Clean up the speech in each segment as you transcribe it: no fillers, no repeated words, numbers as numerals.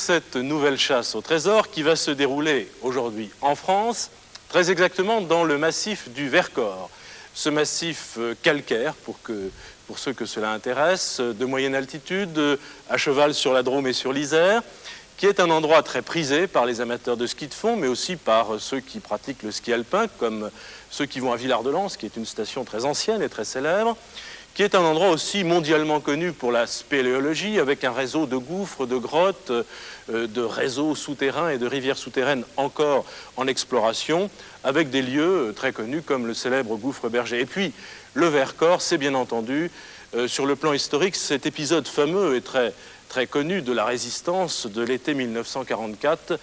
cette nouvelle chasse au trésor qui va se dérouler aujourd'hui en France, très exactement dans le massif du Vercors. Ce massif calcaire, pour ceux que cela intéresse, de moyenne altitude, à cheval sur la Drôme et sur l'Isère, qui est un endroit très prisé par les amateurs de ski de fond, mais aussi par ceux qui pratiquent le ski alpin, comme ceux qui vont à Villard-de-Lans, qui est une station très ancienne et très célèbre, qui est un endroit aussi mondialement connu pour la spéléologie, avec un réseau de gouffres, de grottes, de réseaux souterrains et de rivières souterraines encore en exploration, avec des lieux très connus comme le célèbre gouffre Berger. Et puis, le Vercors, c'est bien entendu, sur le plan historique, cet épisode fameux et très connu de la résistance de l'été 1944,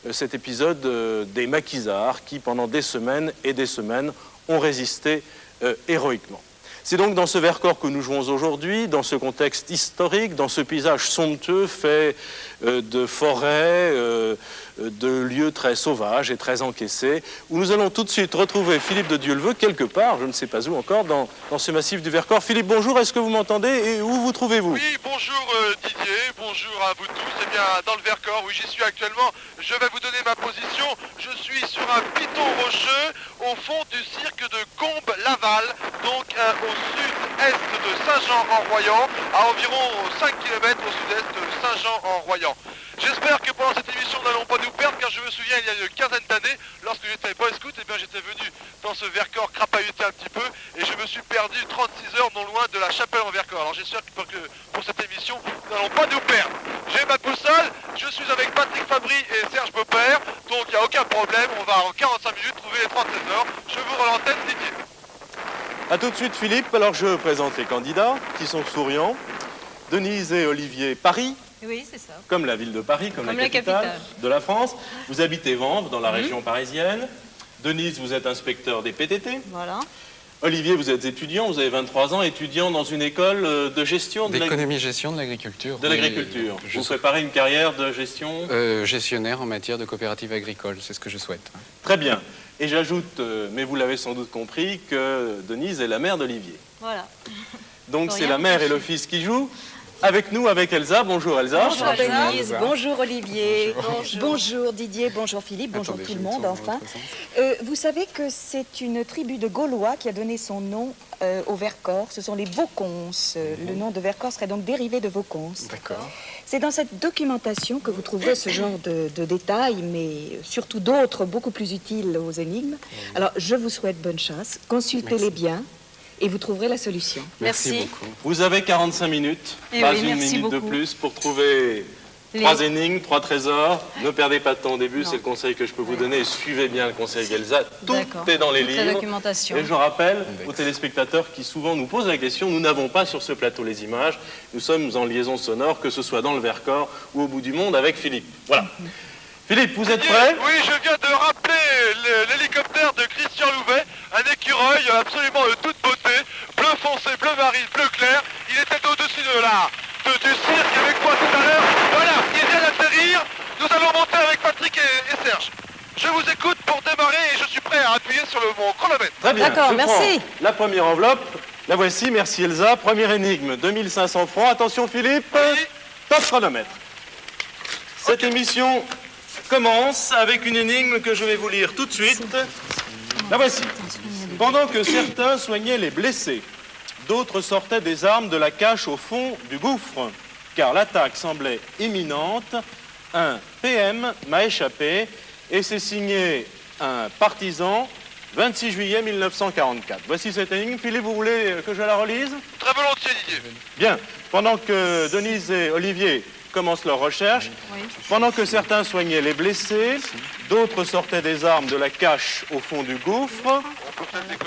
cet épisode des maquisards qui, pendant des semaines et des semaines, ont résisté héroïquement. C'est donc dans ce Vercors que nous jouons aujourd'hui, dans ce contexte historique, dans ce paysage somptueux fait de forêts, de lieux très sauvages et très encaissés, où nous allons tout de suite retrouver Philippe de Dieuleveux, quelque part, je ne sais pas où encore, dans ce massif du Vercors. Philippe, bonjour, est-ce que vous m'entendez et où vous trouvez-vous? Oui, bonjour Didier, bonjour à vous tous. Eh bien, dans le Vercors, où j'y suis actuellement, je vais vous donner ma position. Je suis sur un piton rocheux au fond du cirque de Combes-Laval, donc au sud-est de Saint-Jean-en-Royans, à environ 5 km au sud-est de Saint-Jean-en-Royans. J'espère que pendant cette émission, nous n'allons pas nous perdre, car je me souviens, il y a une quinzaine d'années, lorsque j'étais Boy Scout, eh bien, j'étais venu dans ce Vercors crapahuter un petit peu, et je me suis perdu 36 heures non loin de la chapelle en Vercors. Alors j'espère que pour cette émission, nous n'allons pas nous perdre. J'ai ma boussole, je suis avec Patrick Fabry et Serge Beaupère, donc il n'y a aucun problème, on va en 45 minutes trouver les 3 trésors. Je vous rends l'antenne, Didier. A tout de suite, Philippe. Alors je présente les candidats qui sont souriants. Denise et Olivier, Paris. Oui, c'est ça. Comme la ville de Paris, comme la capitale de la France. Vous habitez Vanves, dans la région parisienne. Denise, vous êtes inspecteur des PTT. Voilà. Olivier, vous êtes étudiant, vous avez 23 ans, étudiant dans une école de gestion d'économie-gestion de l'agriculture. De l'agriculture. Vous préparez une carrière de gestion gestionnaire en matière de coopérative agricole, c'est ce que je souhaite. Très bien. Et j'ajoute, mais vous l'avez sans doute compris, que Denise est la mère d'Olivier. Voilà. Donc c'est la mère et le fils qui jouent. Avec nous, avec Elsa. Bonjour Elsa. Bonjour Denise, bonjour Olivier, Bonjour. Bonjour Didier, bonjour Philippe, bonjour tout le monde enfin. Vous savez que c'est une tribu de Gaulois qui a donné son nom au Vercors, ce sont les Vaucons. Le nom de Vercors serait donc dérivé de Vaucons. D'accord. C'est dans cette documentation que vous trouverez ce genre de détails, mais surtout d'autres beaucoup plus utiles aux énigmes. Alors je vous souhaite bonne chance, consultez-les bien. Et vous trouverez la solution. Merci beaucoup. Vous avez 45 minutes, pas une minute de plus, pour trouver 3 énigmes, 3 trésors. Ne perdez pas de temps au début, c'est le conseil que je peux vous donner. Suivez bien le conseil d'Elsa. Tout est dans les livres. La documentation. Et je rappelle aux téléspectateurs qui souvent nous posent la question, nous n'avons pas sur ce plateau les images. Nous sommes en liaison sonore, que ce soit dans le Vercors ou au bout du monde avec Philippe. Voilà. Philippe, vous êtes prêt? Oui, je viens de rappeler l'hélicoptère de Christian Louvet, un écureuil absolument de toute beauté, bleu foncé, bleu marine, bleu clair. Il était au-dessus du cirque avec moi tout à l'heure. Voilà, il vient d'atterrir. Nous allons monter avec Patrick et Serge. Je vous écoute pour démarrer et je suis prêt à appuyer sur mon chronomètre. Très bien. D'accord, merci. La première enveloppe, la voici, merci Elsa. Première énigme, 2500 francs. Attention Philippe, Oui. top chronomètre. Cette émission commence avec une énigme que je vais vous lire tout de suite. La voici. Pendant que certains soignaient les blessés, d'autres sortaient des armes de la cache au fond du gouffre, car l'attaque semblait imminente. Un PM m'a échappé et c'est signé un partisan, 26 juillet 1944. Voici cette énigme. Philippe, vous voulez que je la relise? Très volontiers, Didier. Bien. Pendant que Denise et Olivier commencent leur recherche, pendant que certains soignaient les blessés, d'autres sortaient des armes de la cache au fond du gouffre,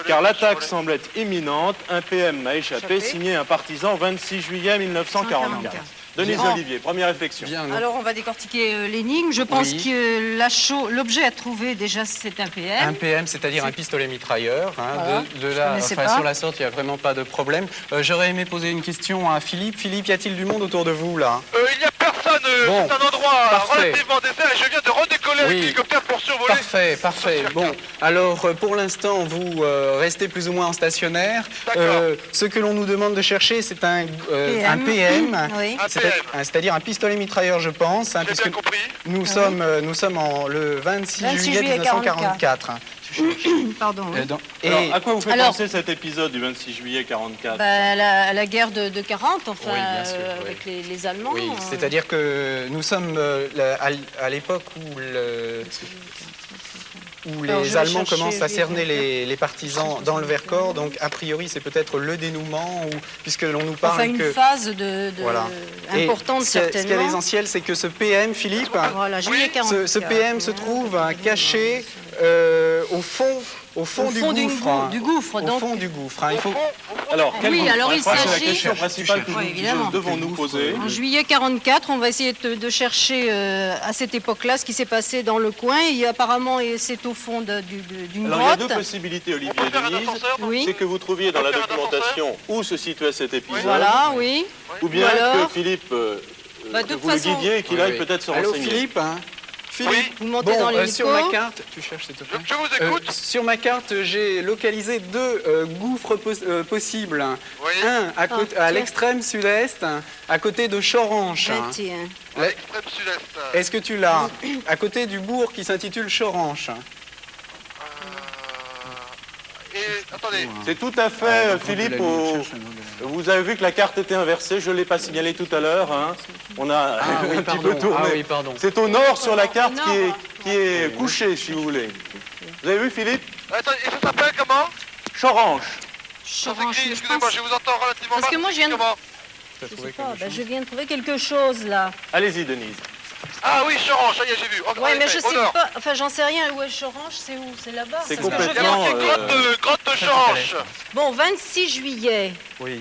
car l'attaque semblait imminente. Un PM m'a échappé, signé un partisan, 26 juillet 1944. Denise et Olivier, première réflexion. Bien, Alors on va décortiquer l'énigme. Je pense que l'objet à trouver déjà c'est un PM. un PM, c'est-à-dire un pistolet mitrailleur. Hein, Voilà. Sur la sorte, il n'y a vraiment pas de problème. J'aurais aimé poser une question à Philippe. Philippe, y a-t-il du monde autour de vous, là? Il n'y a personne, Bon, c'est un endroit parfait. relativement désert et je viens de redécoller avec Oui. l'hélicoptère pour survoler. Parfait, parfait. ce cirque. Bon, alors pour l'instant, vous restez plus ou moins en stationnaire. D'accord. Ce que l'on nous demande de chercher, c'est un PM, Oui. Un PM. c'est-à-dire un pistolet mitrailleur, je pense, hein, J'ai puisque bien compris. nous sommes le 26 26 juillet juillet 1944. Pardon. Oui. Alors, à quoi vous fait Alors- penser cet épisode du 26 juillet 44? Bah, la guerre de 40, enfin, Oui, bien sûr, oui. avec les Allemands. Oui, c'est-à-dire que nous sommes à l'époque où Alors, je les vais Allemands chercher, commencent à je vais cerner voir. les partisans dans le Vercors, donc a priori c'est peut-être le dénouement, puisque l'on nous parle Enfin, une que... phase de Voilà. Et importante, ce qui est certainement. l'essentiel, c'est que ce PM, Philippe, Voilà, juillet 40. ce PM se trouve caché au fond du gouffre. du gouffre, Au donc. fond du gouffre. Il faut... Alors, quel Oui, gouffre? alors il Je crois que c'est la s'agit- question principale que Oui, nous évidemment. devons nous poser. En juillet 44, on va essayer de chercher à cette époque-là ce qui s'est passé dans le coin. Et apparemment, c'est au fond d'une Alors, il y a deux grotte. possibilités, Olivier On peut faire un Denise. ascenseur, non Oui. C'est que vous trouviez dans la On peut faire un documentation où se situait cet épisode, Voilà, oui. ou bien Ou alors- que Philippe, Bah, de que toute vous le façon- guidiez et qu'il aille peut-être se Allô, renseigner. Philippe, Philippe, Vous montez bon, dans l'hélico. sur ma carte, tu cherches s'il te plaît. Je vous écoute. Sur ma carte, j'ai localisé deux gouffres possibles. Oui. Un à, Ah, l'extrême sud-est, à côté de Choranche. Ben, tiens. À l'extrême sud-est. Est-ce que tu l'as? À côté du bourg qui s'intitule Choranche. Et attendez. C'est tout à fait, Philippe, vous avez vu que la carte était inversée, je ne l'ai pas signalé tout à l'heure, hein. On a oui, un petit peu pardon. tourné. Ah oui, pardon. C'est au nord sur la carte Au nord. qui est couché, si vous voulez. Vous avez vu, Philippe? Attendez, et ça s'appelle comment? Choranche. Ça Choranche, s'écrit, mais je excusez-moi, pense- je vous entends relativement Parce que mal, moi, ça je viens de- s'écrit comment? Je sais pas, ben, je viens de trouver quelque chose là. Allez-y, Denise. Ah oui, Choranche, ça y est, j'ai vu. En Ouais, mais effet, je au sais nord. pas. Enfin, j'en sais rien. Où est Choranche? C'est où? C'est là-bas. C'est Parce que je Il y a complètement, viens- marqué grotte de Choranche. Bon, 26 juillet. Oui.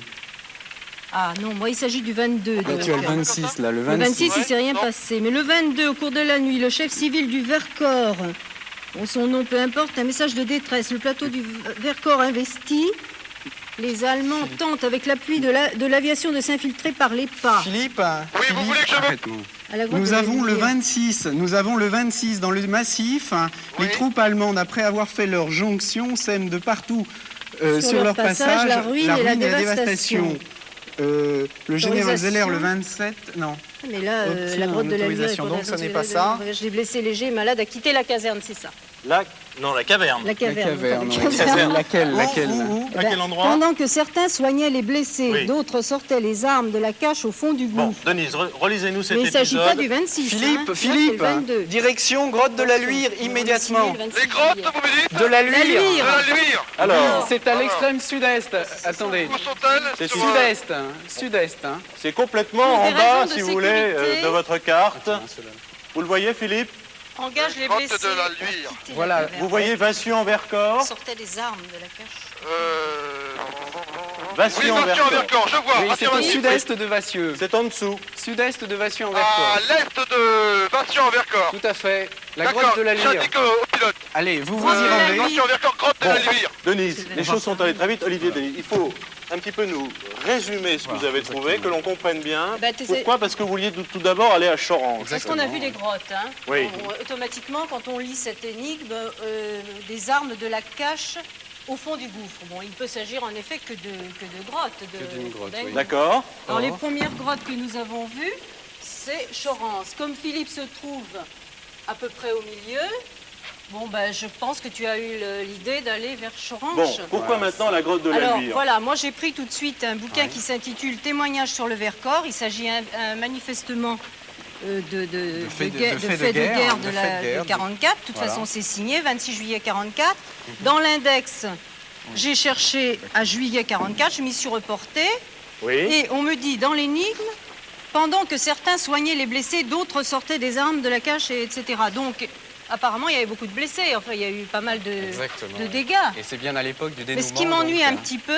Ah non, moi, il s'agit du 22. Là, donc. tu as le 26, là, le Le 26. 26, il s'est rien non. passé. Mais le 22, au cours de la nuit, le chef civil du Vercors, bon, son nom peu importe, un message de détresse. Le plateau du Vercors investi. Les Allemands tentent, avec l'appui de l'aviation, de s'infiltrer par les pas. Philippe, Oui, vous voulez que je me... arrête-moi. À la grotte Nous de la avons le Lumière. 26, dans le massif. Oui. Les troupes allemandes, après avoir fait leur jonction, sèment de partout Sur leur passage, la ruine et la dévastation. Le général Autorisation. Zeller, le 27, non. Mais là, Obtient la grotte de la Lumière. autorisation, donc ce n'est pas ça. J'ai blessé léger et malade à quitter la caserne, c'est ça. Non, la caverne. La caverne. caverne, enfin, la oui. caserne. Laquelle, laquelle Eh À ben, quel endroit? Pendant que certains soignaient les blessés, Oui. d'autres sortaient les armes de la cache au fond du Bon, gouffre. Denise, relisez-nous cet Mais il ne s'agit pas épisode. du 26. Philippe, hein. Là, Philippe, c'est le 22. direction grotte de la Luire, immédiatement. Les grottes, vous me dites? De la La Luire. De Luire. la Luire. Alors, C'est à l'extrême sud-est. Attendez. Où sont-elles? C'est Sur, Sud-est, sud-est. Hein. c'est complètement Pour en des bas, raisons de si vous voulez, sécurité. de votre carte. Vous le voyez, Philippe? Engage les Grotte blessés. de la à Luire. quitter la Voilà, caverne. Vous voyez Vassieux-en-Vercors? Sortaient des armes de la cache. Oui, Vassieux-en-Vercors. Vassieux-en-Vercors, je vois. Oui, c'est au Affirmatif. sud-est de Vassieux. C'est en dessous. Sud-est de À Vassieux-en-Vercors. l'est de Vassieux-en-Vercors. Tout à fait. La D'accord, grotte de la Luire. j'indique au pilote. Allez, vous vous Grotte de y la rendez. Luire. Vassieux-en-Vercors, grotte de la Luire. Denise, les choses sont allées très vite. Olivier, Denise, il faut un petit peu nous résumer ce que vous avez trouvé, que l'on comprenne bien. Bah, tu sais- Pourquoi? Parce que vous vouliez tout d'abord aller à Chorange. Parce qu'on a vu les grottes. Hein. Oui. Automatiquement, quand on lit cette énigme, des armes de la cache au fond du gouffre. Bon, il peut s'agir en effet que de grottes. Que d'une grotte, d'un oui. gouffre. D'accord. Alors, les premières grottes que nous avons vues, c'est Chorance. Comme Philippe se trouve à peu près au milieu, bon, ben, je pense que tu as eu l'idée d'aller vers Choranche. Bon, pourquoi maintenant la grotte de la Alors Luire? voilà, moi j'ai pris tout de suite un bouquin qui s'intitule Témoignages sur le Vercors. Il s'agit manifestement de faits faits de guerre de 44. De toute Voilà. façon, c'est signé, 26 juillet 44. Dans l'index, j'ai cherché à juillet 44, je m'y suis reportée. Oui. Et on me dit dans l'énigme, pendant que certains soignaient les blessés, d'autres sortaient des armes de la cache, etc. Donc, apparemment, il y avait beaucoup de blessés. Enfin, il y a eu pas mal Exactement, de ouais. dégâts. Et c'est bien à l'époque du Mais dénouement. ce qui m'ennuie donc, un petit peu,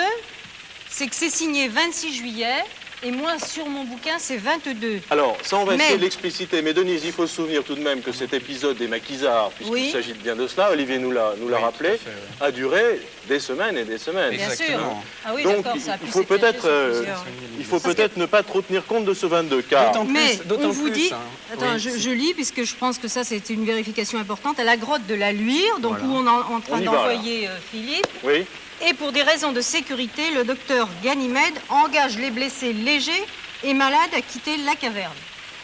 c'est que c'est signé 26 juillet Et moi, sur mon bouquin, c'est 22. Alors, ça, on va essayer Mais- de l'expliciter. Mais Denise, il faut se souvenir tout de même que cet épisode des maquisards, puisqu'il Oui. s'agit bien de cela, Olivier nous l'a rappelé, tout à fait, a duré des semaines et des semaines. Bien sûr. Exactement. Ah oui, Donc, d'accord, ça a pu il faut s'étaler peut-être sur plusieurs. ne pas trop tenir compte de ce 22, car D'autant Mais d'autant on vous plus, dit, hein. attends, Oui, je lis puisque je pense que ça c'est une vérification importante, à la grotte de la Luire, donc Voilà. où on est en train On y va, d'envoyer Philippe. oui, Et pour des raisons de sécurité, le docteur Ganymède engage les blessés légers et malades à quitter la caverne.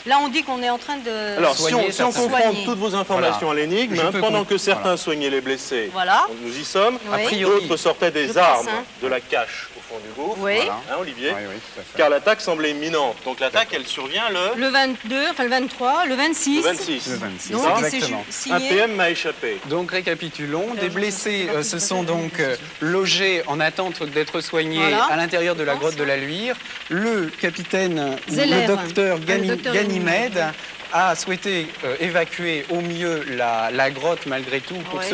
Là, on dit qu'on est en train de alors Soigner si on certains. confronte Soigner. toutes vos informations Voilà. à l'énigme, Je hein, peux pendant con- que certains voilà. soignaient les blessés, Voilà. nous y sommes, Oui. A priori. d'autres sortaient des Je pense, armes hein. de la cache au fond du gouffre, Oui. Voilà. hein, Olivier, Oui, oui, tout à fait. car l'attaque semblait imminente. Donc l'attaque, elle survient le Le 22, enfin le 23, le 26. le 26. Le 26, Donc, et c'est exactement. Un signé. PM m'a échappé. Donc récapitulons, des blessés se sont donc logés en attente d'être soignés Voilà. à l'intérieur de la grotte de la Luire. Le capitaine, ou Zeller. le docteur Le docteur Ganymède Ganymède. a souhaité évacuer au mieux la grotte malgré tout pour, Ouais.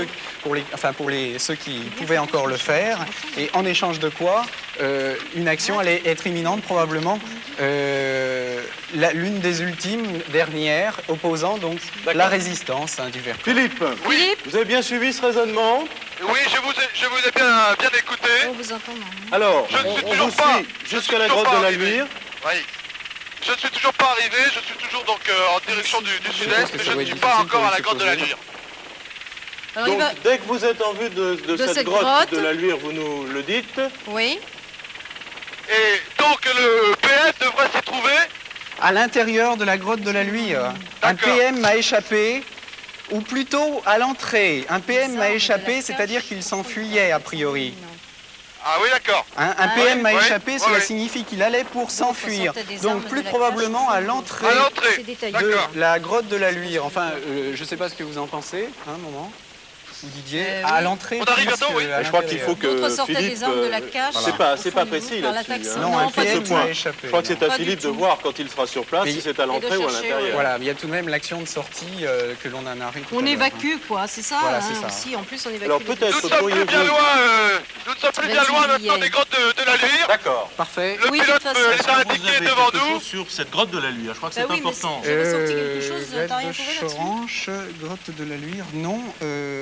ceux qui pouvaient encore le faire. Et en échange de quoi, une action allait être imminente probablement, l'une des ultimes dernières opposant donc D'accord. la résistance du Vercors. Philippe, Philippe, vous avez bien suivi ce raisonnement? Oui, je vous ai bien écouté. on vous entend. non. Alors, Je ne suis on toujours vous pas. suit Je jusqu'à suis la toujours grotte pas de la arrivé. Luire. Oui. Je ne suis toujours pas arrivé, je suis toujours donc en direction du sud-est, que mais ça je va ne être suis pas difficile encore pour à la lui grotte de la supposer. Luire. Alors, il Donc, va... dès que vous êtes en vue de cette cette grotte grotte. de la Luire, vous nous le dites. Oui. Et donc le PS devrait s'y trouver. À l'intérieur de la grotte de la Luire. Un D'accord. PM m'a échappé, ou plutôt à l'entrée. Un PM Les m'a armes de échappé, la c'est-à-dire cache. qu'il s'enfuyait a priori. Ah oui, d'accord. Un PM m'a ouais, échappé, ouais, cela ouais. signifie qu'il allait pour s'enfuir. sortait des armes Donc de plus la probablement cache. à l'entrée À l'entrée. C'est détaillé. de D'accord. la grotte de la Luire. Enfin, je ne sais pas ce que vous en pensez, un moment. Ou Didier, à oui. l'entrée. On arrive plus bientôt, que oui. à Mais je crois qu'il l'intérieur. faut que D'autres sortaient Philippe. des armes de la cache. C'est pas, au c'est fond pas du précis gouffre, par là-dessus. l'attaque. hein. Non, un Non, pas Sur ce du PM tout. m'a point. échappé. Je crois que c'est à Pas du Philippe de tout. voir quand il sera sur place Mais si c'est à l'entrée ou à chercher, l'intérieur. Voilà, mais il y a tout de même l'action de sortie que l'on a narrée tout à On l'heure, évacue, quoi, c'est ça, Voilà, hein, c'est ça. aussi. En plus, on évacue. Alors, les peut-être Nous ne blessés. sommes plus bien pourriez-vous- loin. Nous ne sommes plus bien 26 loin maintenant juillet. des grottes de la Luire. D'accord. hein. Parfait. Le Oui, de pilote toute façon. les a Vous indiqués avez devant quelque nous. chose sur cette grotte de la Luire. Je crois que Bah c'est oui, mais important. c'est- J'ai ressorti quelque chose, Grotte t'as rien de trouvé là-dessus Choranche, grotte de la Luire, non.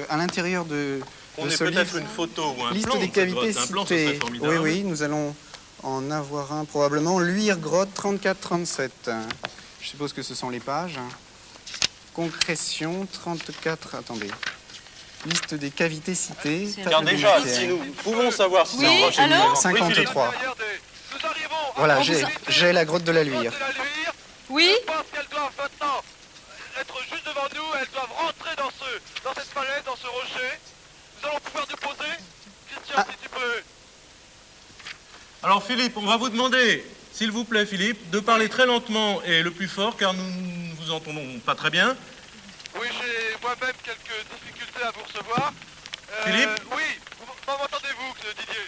À l'intérieur de On ait ce peut-être livre, une photo ou un liste plan des de cette cavités grotte. Un plan, ce serait citées. formidable. Oui, oui, nous allons en avoir un probablement. Luire, grotte 34-37. Je suppose que ce sont les pages. Concrétion 34. Attendez. Liste des cavités citées. C'est Car table des déjà, mystères. si nous pouvons savoir si Oui, c'est proche alors Oui, Philippe. 53. Derrière nous arrivons à Voilà, la j'ai- proximité j'ai la grotte de la des Luire. grottes de la Luire. Oui, Je pense qu'elles doivent maintenant être juste devant nous. Elles doivent rentrer dans cette falaise, dans ce rocher. Nous allons pouvoir nous poser. Christian, si tu peux. Alors Philippe, on va vous demander, s'il vous plaît Philippe, de parler très lentement et le plus fort car nous ne vous entendons pas très bien. Oui, j'ai moi-même quelques difficultés à vous recevoir. Philippe Oui, m'entendez-vous, Didier?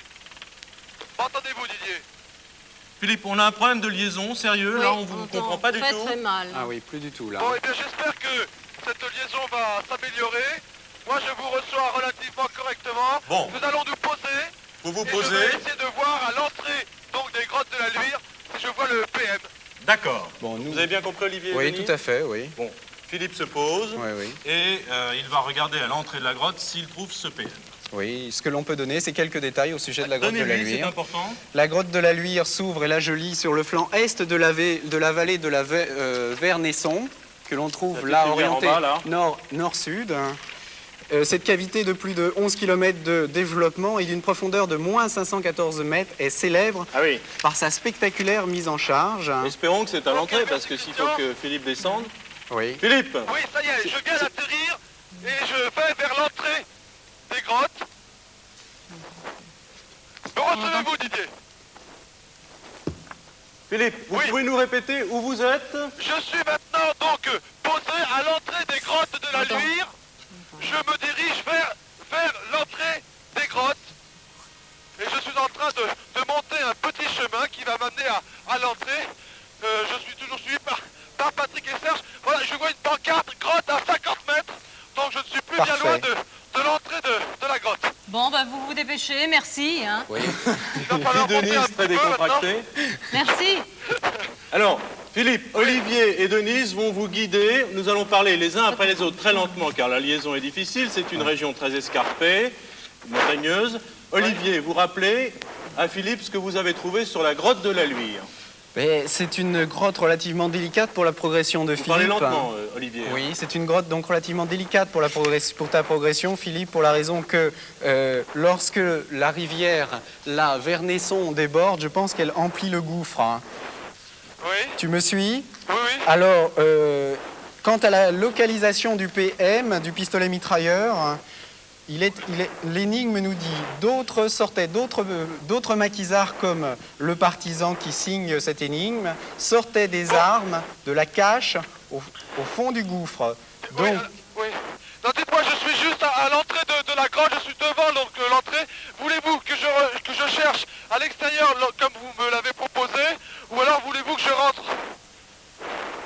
M'entendez-vous, Didier? Philippe, on a un problème de liaison sérieux, là oui, on vous entend comprend pas du très, tout. très mal. Ah oui, plus du tout là. Bon, eh bien, j'espère que cette liaison va s'améliorer. Moi, je vous reçois relativement correctement. Bon. Nous allons nous poser. Vous vous Et je vais posez. essayer de voir à l'entrée donc des grottes de la Luire si je vois le PM. D'accord. Bon, nous... Vous avez bien compris Olivier et Oui, Denis tout à fait, oui. Bon, Philippe se pose Oui, oui. et il va regarder à l'entrée de la grotte s'il trouve ce PM. Oui, ce que l'on peut donner, c'est quelques détails au sujet de la grotte de la Donnez-lui, c'est Luire. important. La grotte de la Luire s'ouvre, et là je lis, sur le flanc est de la vallée de la Vernesson, que l'on trouve La là petite lumière en orientée bas, là. nord-sud. Cette cavité de plus de 11 km de développement et d'une profondeur de moins 514 mètres est célèbre Ah oui, par sa spectaculaire mise en charge. espérons que c'est à l'entrée parce que s'il faut que Philippe descende. Oui. Philippe, Oui, ça y est, je viens d'atterrir et je vais vers l'entrée des grottes. Me recevez-vous, Didier? Philippe, vous Oui. pouvez nous répéter où vous êtes? Je suis maintenant donc posé à l'entrée des grottes de la Luire. Je me dirige vers l'entrée des grottes. Et je suis en train de monter un petit chemin qui va m'amener à l'entrée. Je suis toujours suivi par Patrick et Serge. Voilà, je vois une pancarte, grotte à 50 mètres. Donc je ne suis plus bien Parfait. loin de l'entrée de la grotte. Bon, bah vous vous dépêchez, merci. Hein. Oui. Il va falloir monter un Denise, petit très peu maintenant. décontracté. Merci. Alors, Philippe, Olivier et Denise vont vous guider. Nous allons parler les uns après les autres très lentement car la liaison est difficile. C'est une région très escarpée, montagneuse. Olivier, vous rappelez à Philippe ce que vous avez trouvé sur la grotte de la Luire. C'est une grotte relativement délicate pour la progression de Philippe. Parlez lentement, Olivier. Oui, c'est une grotte donc relativement délicate pour ta progression, Philippe, pour la raison que lorsque la rivière, la Vernesson, déborde, je pense qu'elle emplit le gouffre. Hein. Oui. Tu me suis? Oui, oui. Alors, quant à la localisation du PM, du pistolet mitrailleur, l'énigme nous dit d'autres maquisards comme le partisan qui signe cette énigme sortaient des armes de la cache au fond du gouffre. Donc, Oui. Non, dites-moi, je suis juste à l'entrée de la grotte, je suis devant donc l'entrée. Voulez-vous que je cherche à l'extérieur comme vous me l'avez proposé, ou alors voulez-vous que je rentre?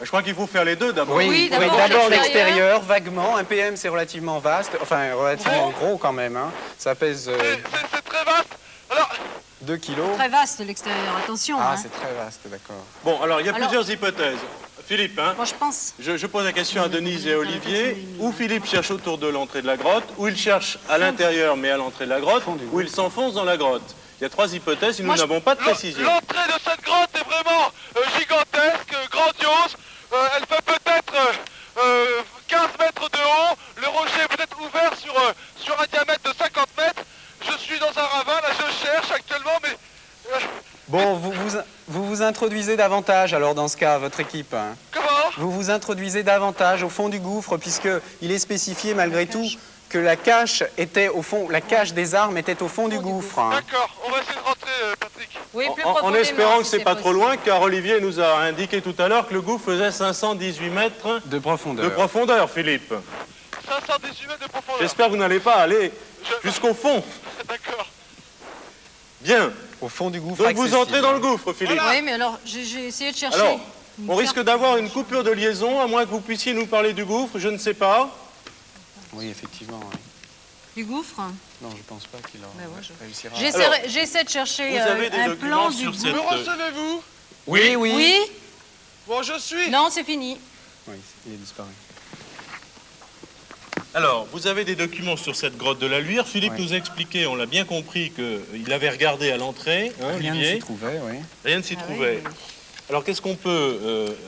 Je crois qu'il faut faire les deux d'abord. Oui, d'abord d'abord l'extérieur. l'extérieur, vaguement. Un PM, c'est relativement vaste, enfin relativement gros quand même. Hein. Ça pèse C'est très vaste. Alors, 2 kilos. Très vaste l'extérieur, attention. Ah, hein. c'est très vaste, d'accord. Bon, alors il y a plusieurs hypothèses. Philippe, hein, Moi, je pense. je pose la question à Denise et à Olivier. Où Philippe cherche autour de l'entrée de la grotte, où il cherche à l'intérieur mais à l'entrée de la grotte, où il s'enfonce dans la grotte. Il y a trois hypothèses et nous n'avons pas de précision. l'entrée de cette grotte est vraiment gigantesque, grandiose. Elle fait peut-être 15 mètres de haut. Le rocher est peut-être ouvert sur un diamètre de 50 mètres. Je suis dans un ravin, là je cherche actuellement, mais... Bon, vous vous introduisez davantage alors dans ce cas, votre équipe. Hein. Comment? Vous vous introduisez davantage au fond du gouffre puisqu'il est spécifié malgré tout que la cache était au fond, la cache des armes était au fond du gouffre. Hein. D'accord, on va essayer de rentrer, Patrick. Oui, plus En profondément, espérant que si c'est pas trop possible. loin, car Olivier nous a indiqué tout à l'heure que le gouffre faisait 518 mètres De profondeur. de profondeur, Philippe. 518 mètres de profondeur. J'espère que vous n'allez pas aller jusqu'au fond. D'accord. Bien. Au fond du gouffre. Donc vous accessible. entrez dans le gouffre, Philippe. Oui, mais alors, j'ai essayé de chercher. Alors, une on risque carte d'avoir une coupure de liaison, à moins que vous puissiez nous parler du gouffre, je ne sais pas. Oui, effectivement. Oui. du gouffre. Non, je pense pas qu'il réussira. J'essaie de chercher vous avez des un documents plan du sur gouffre. cette- Me recevez-vous? Oui, oui. Oui. Bon, je suis. Non, c'est fini. Oui, il est disparu. Alors, vous avez des documents sur cette grotte de la Luire. Philippe Ouais. nous a expliqué, on l'a bien compris, qu'il avait regardé à l'entrée, hein, Rien ne Olivier. s'y trouvait, oui. Rien ne s'y Ah trouvait. oui. Alors, qu'est-ce qu'on peut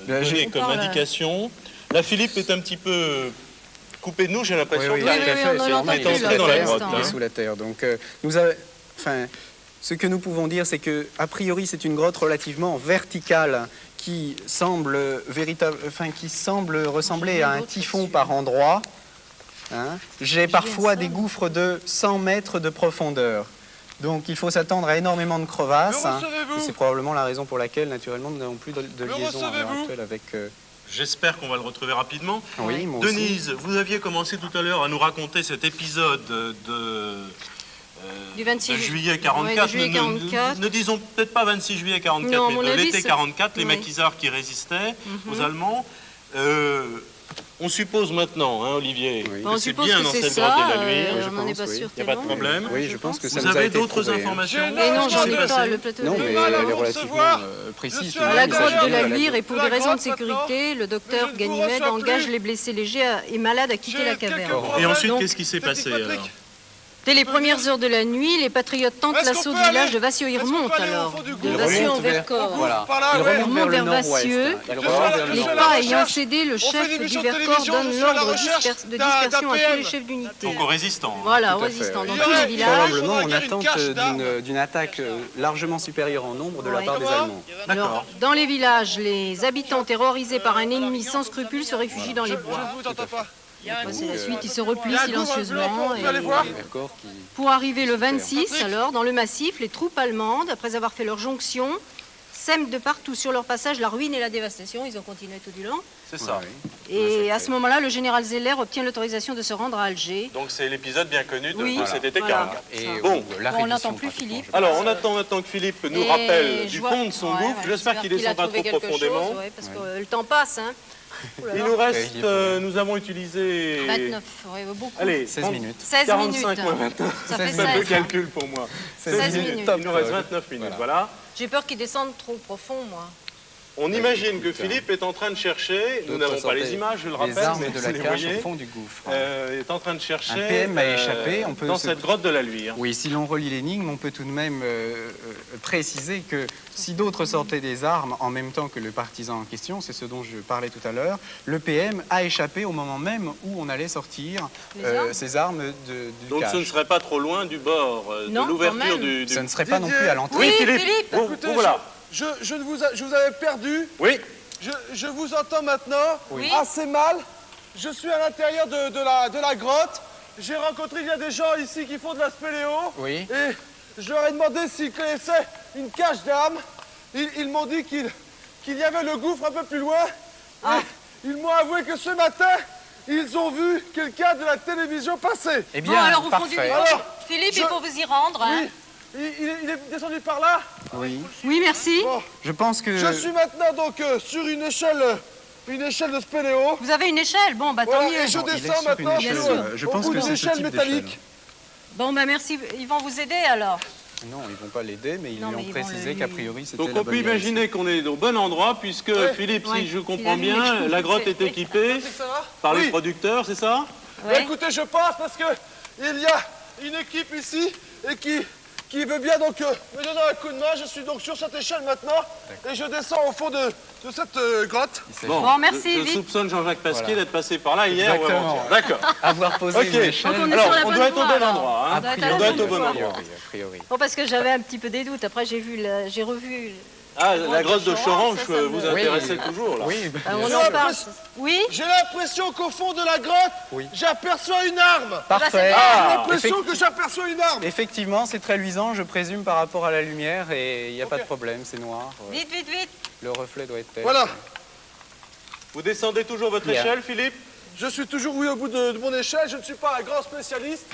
Ben, donner on comme parle, indication? Là, Philippe est un petit peu coupé de nous, j'ai l'impression. Oui, qu'il oui, arrive- tout à fait, on c'est l'entend normal, plus, il est là, sous pour la l'instant, terre, il est hein. sous la terre. Donc, ce que nous pouvons dire, c'est que, a priori, c'est une grotte relativement verticale qui semble ressembler à un typhon par endroits. Hein. J'ai parfois des gouffres de 100 mètres de profondeur. Donc, il faut s'attendre à énormément de crevasses. Me Hein. recevez-vous? Et c'est probablement la raison pour laquelle, naturellement, nous n'avons plus de liaison à l'heure recevez-vous? actuelle avec... J'espère qu'on va le retrouver rapidement. Oui, moi aussi. Denise, vous aviez commencé tout à l'heure à nous raconter cet épisode Du 26 de juillet 44. Ouais, de juillet 44. Ne disons peut-être pas 26 juillet 44, Non, à mais mon de avis, l'été c'est- 44, les Ouais. maquisards qui résistaient aux Allemands. On suppose maintenant, hein, Olivier, Oui. Bon, on que c'est suppose bien que dans c'est cette ça. grotte de la Luire. je On n'en est pense, pas oui. sûr. Il n'y a pas de tellement. problème. Oui, je pense que ça Vous nous a avez été d'autres prouvé, hein. informations? J'ai Et non, j'en ai passé pas. Le plateau Non, de mais la mal à elle est vous relativement recevoir. précise. Je suis finalement. à La la grotte de la de Luire et pour la des raisons de grotte maintenant, sécurité, le docteur mais je ne vous Ganymède reçois engage plus. les blessés légers et malades à quitter J'ai la quelques caverne. problèmes. Et ensuite, Donc, qu'est-ce qui s'est passé Patrick. alors? Dès les premières heures de la nuit, les patriotes tentent Est-ce qu'on l'assaut peut du village aller- de Vassieux. Ils est-ce qu'on remontent peut aller au alors. fond du De gouffre Vassieux en remontent vers- Vercors. Voilà. Par là, Il ouais. remonte vers le vers nord-ouest. Vassieux. Il Je remonte suis à la- vers le je Les suis à la nord-ouest. pas ayant recherche. cédé, le On fait chef une du émission de Vercors télévision, donne je suis à la l'ordre recherche de d'un dispersion à tous PM. les chefs d'unité. Donc aux résistants. Voilà, aux Tout à fait, résistants oui. dans Il y tous les aurait- villages. Probablement en faudra qu'il y ait une attente cache d'armes. d'une attaque largement supérieure en nombre de la Ouais. part des Comment Allemands. Alors, dans les villages, les habitants terrorisés par un ennemi sans scrupules se réfugient dans les Je bois. vous entends pas. C'est la suite, ils se Il replient y a un gouffre, silencieusement. on peut aller voir. Vercors qui... Pour arriver le 26, alors, dans le massif, les troupes allemandes, après avoir fait leur jonction, sèment de partout sur leur passage la ruine et la dévastation. Ils ont continué tout du long. C'est ça. Ouais, oui. Et à ce moment-là, le général Zeller obtient l'autorisation de se rendre à Alger. Donc c'est l'épisode bien connu de, Oui, de cet été voilà. 44. Et Bon. la Bon, on reddition, n'entend plus pratiquement, Philippe. je Alors, on attend maintenant que Philippe nous Et rappelle je du vois- fond de son ouais, gouffre. ouais, J'espère qu'il descend pas trouver trop quelque profondément. chose, ouais, parce que le temps passe. Hein. Ouh là Il là. nous reste, Ouais, nous avons utilisé... 29, ouais, beaucoup. Allez, 16 30, minutes. 16 45 minutes. moins 29. Ça fait C'est un peu 16. calcul pour moi. 16 minutes. Il nous reste 29 minutes, voilà. J'ai peur qu'ils descendent trop profond, moi. On imagine que Philippe est en train de chercher, nous n'avons pas les images, je le rappelle, les armes mais de vous la les cage voyez, au fond du gouffre. est en train de chercher Un PM a échappé, on peut dans cette grotte de la Luire. Oui, si l'on relit l'énigme, on peut tout de même préciser que si d'autres sortaient des armes en même temps que le partisan en question, c'est ce dont je parlais tout à l'heure, le PM a échappé au moment même où on allait sortir ces armes du Donc cache. ce ne serait pas trop loin du bord, Non, de l'ouverture quand même. du... Ce ne serait pas non Didier. plus à l'entrée. Oui, Oui, Philippe, Philippe. vous, Écoutez, vous voilà. je vous avais perdu. Oui, Je vous entends maintenant Oui. assez mal. Je suis à l'intérieur de la grotte. J'ai rencontré il y a des gens ici qui font de la spéléo. Oui. Et je leur ai demandé s'ils connaissaient une cache d'armes. Ils m'ont dit qu'il y avait le gouffre un peu plus loin. Ah. Et ils m'ont avoué que ce matin, ils ont vu quelqu'un de la télévision passer. Eh Bon, bien, alors au fond du parfait. gouffre, Alors, Philippe, je- il faut vous y rendre. Hein. Oui, il est descendu par là. Oui. Oui, merci. Bon, Je pense que... je suis maintenant donc sur une échelle de spéléo. Vous avez une échelle? Bon, bah tant Voilà, mieux. et je Bon, il est descends sur une maintenant échelle, je au pense bout que d'une c'est ce échelle type métallique. d'échelle. Bon, bah merci. Ils vont vous aider alors. Non, ils ne vont pas l'aider, mais ils Non, lui mais ont ils vont précisé le- qu'a priori c'était donc la on peut bonne direction. imaginer qu'on est au bon endroit, puisque Ouais. Philippe, Ouais. si je Il comprends a vu bien, les la grotte est Oui. équipée Ça va par Oui. le producteur, c'est ça? Bah, écoutez, je pense parce que il y a une équipe ici et qui veut bien donc me donner un coup de main. Je suis donc sur cette échelle maintenant et je descends au fond de cette grotte. Il s'agit Bon, merci, je vite. soupçonne Jean-Jacques Pasquier Voilà. d'être passé par là hier ou Exactement. avant-hier. D'accord. d'avoir posé Ok. une échelle. Donc on est Alors, sur la on bonne doit être au voie, bon alors. endroit, hein. On doit être à On la doit bonne être au bon voie. endroit. A priori. Bon, parce que j'avais un petit peu des doutes. Après, j'ai revu. Ah, grotte la grotte de Chorange ça me- vous Oui. intéressait toujours, là. Oui, Bah, on J'ai en parle. l'impression- Oui. J'ai l'impression qu'au fond de la grotte, Oui. j'aperçois une arme. parfait. c'est bien. J'ai l'impression que j'aperçois une arme. Effectivement, c'est très luisant, je présume, par rapport à la lumière, et il n'y a pas Ok. de problème, c'est noir. Vite, vite, vite. Le reflet doit être tel. Voilà. Vous descendez toujours votre Bien. échelle, Philippe? Je suis toujours au bout de mon échelle. Je ne suis pas un grand spécialiste.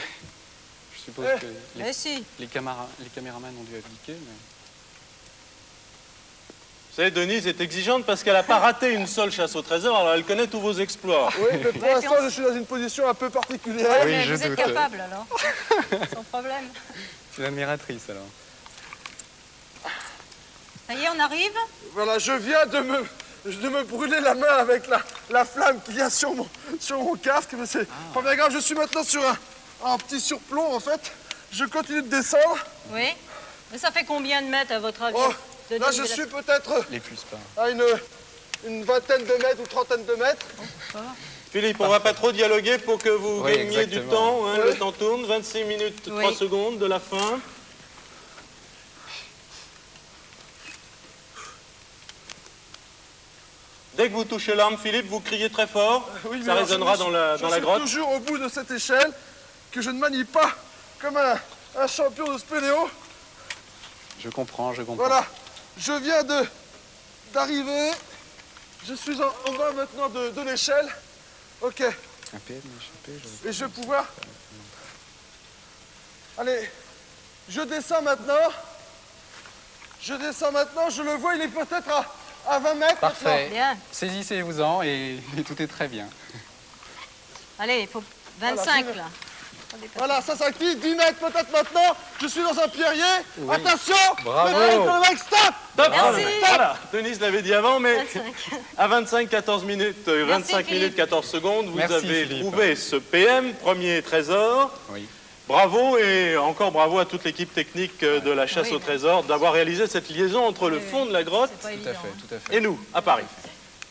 Je suppose Eh. que Mais si. les caméramans ont dû abdiquer. Mais... Vous savez, Denise est exigeante parce qu'elle n'a pas raté une seule chasse au trésor, alors elle connaît tous vos exploits. Oui, mais pour l'instant, je suis dans une position un peu particulière. Oui, Mais je vous êtes doute. capable alors. Sans problème. C'est l'admiratrice alors. Ça y est, on arrive. Voilà, je viens de me brûler la main avec la flamme qu'il y a sur mon casque, mais c'est pas bien grave. Je suis maintenant sur un petit surplomb, en fait. Je continue de descendre. Oui. Mais ça fait combien de mètres à votre avis? Oh, de là, je dénivellation? suis peut-être Les plus pas. à une vingtaine de mètres ou trentaine de mètres. Philippe, on va pas trop dialoguer pour que vous Oui, gagniez du exactement. temps. Hein, Oui. Le temps tourne, 26 minutes, 3 Oui. secondes de la fin. Dès que vous touchez l'arme, Philippe, vous criez très fort. Oui, mais Ça alors, résonnera je dans la suis grotte. toujours au bout de cette échelle que je ne manie pas comme un champion de spéléo. Je comprends, je comprends. Voilà, je viens d'arriver. Je suis en bas maintenant de l'échelle. Ok, Un PM échappé, et je vais pouvoir... Allez, je descends maintenant. Je descends maintenant, je le vois, il est peut-être à 20 mètres Parfait. Bien. Saisissez-vous-en et tout est très bien. Allez, il faut 25 Voilà, là. maintenant. Voilà, ça s'active, 10 mètres peut-être maintenant. Je suis dans un pierrier. Oui. Attention, Bravo. le mec, stop. Top, Merci. voilà. Denise l'avait dit avant, mais 25. à 25, 14 minutes, 25 Philippe. minutes, 14 secondes, vous Merci, avez Philippe. trouvé ce PM, premier trésor. Oui. Bravo et encore bravo à toute l'équipe technique de la chasse Oui, au bon. trésor d'avoir réalisé cette liaison entre le Oui, fond de la grotte C'est pas Tout évident. à fait, hein. tout à fait. et nous, à Paris.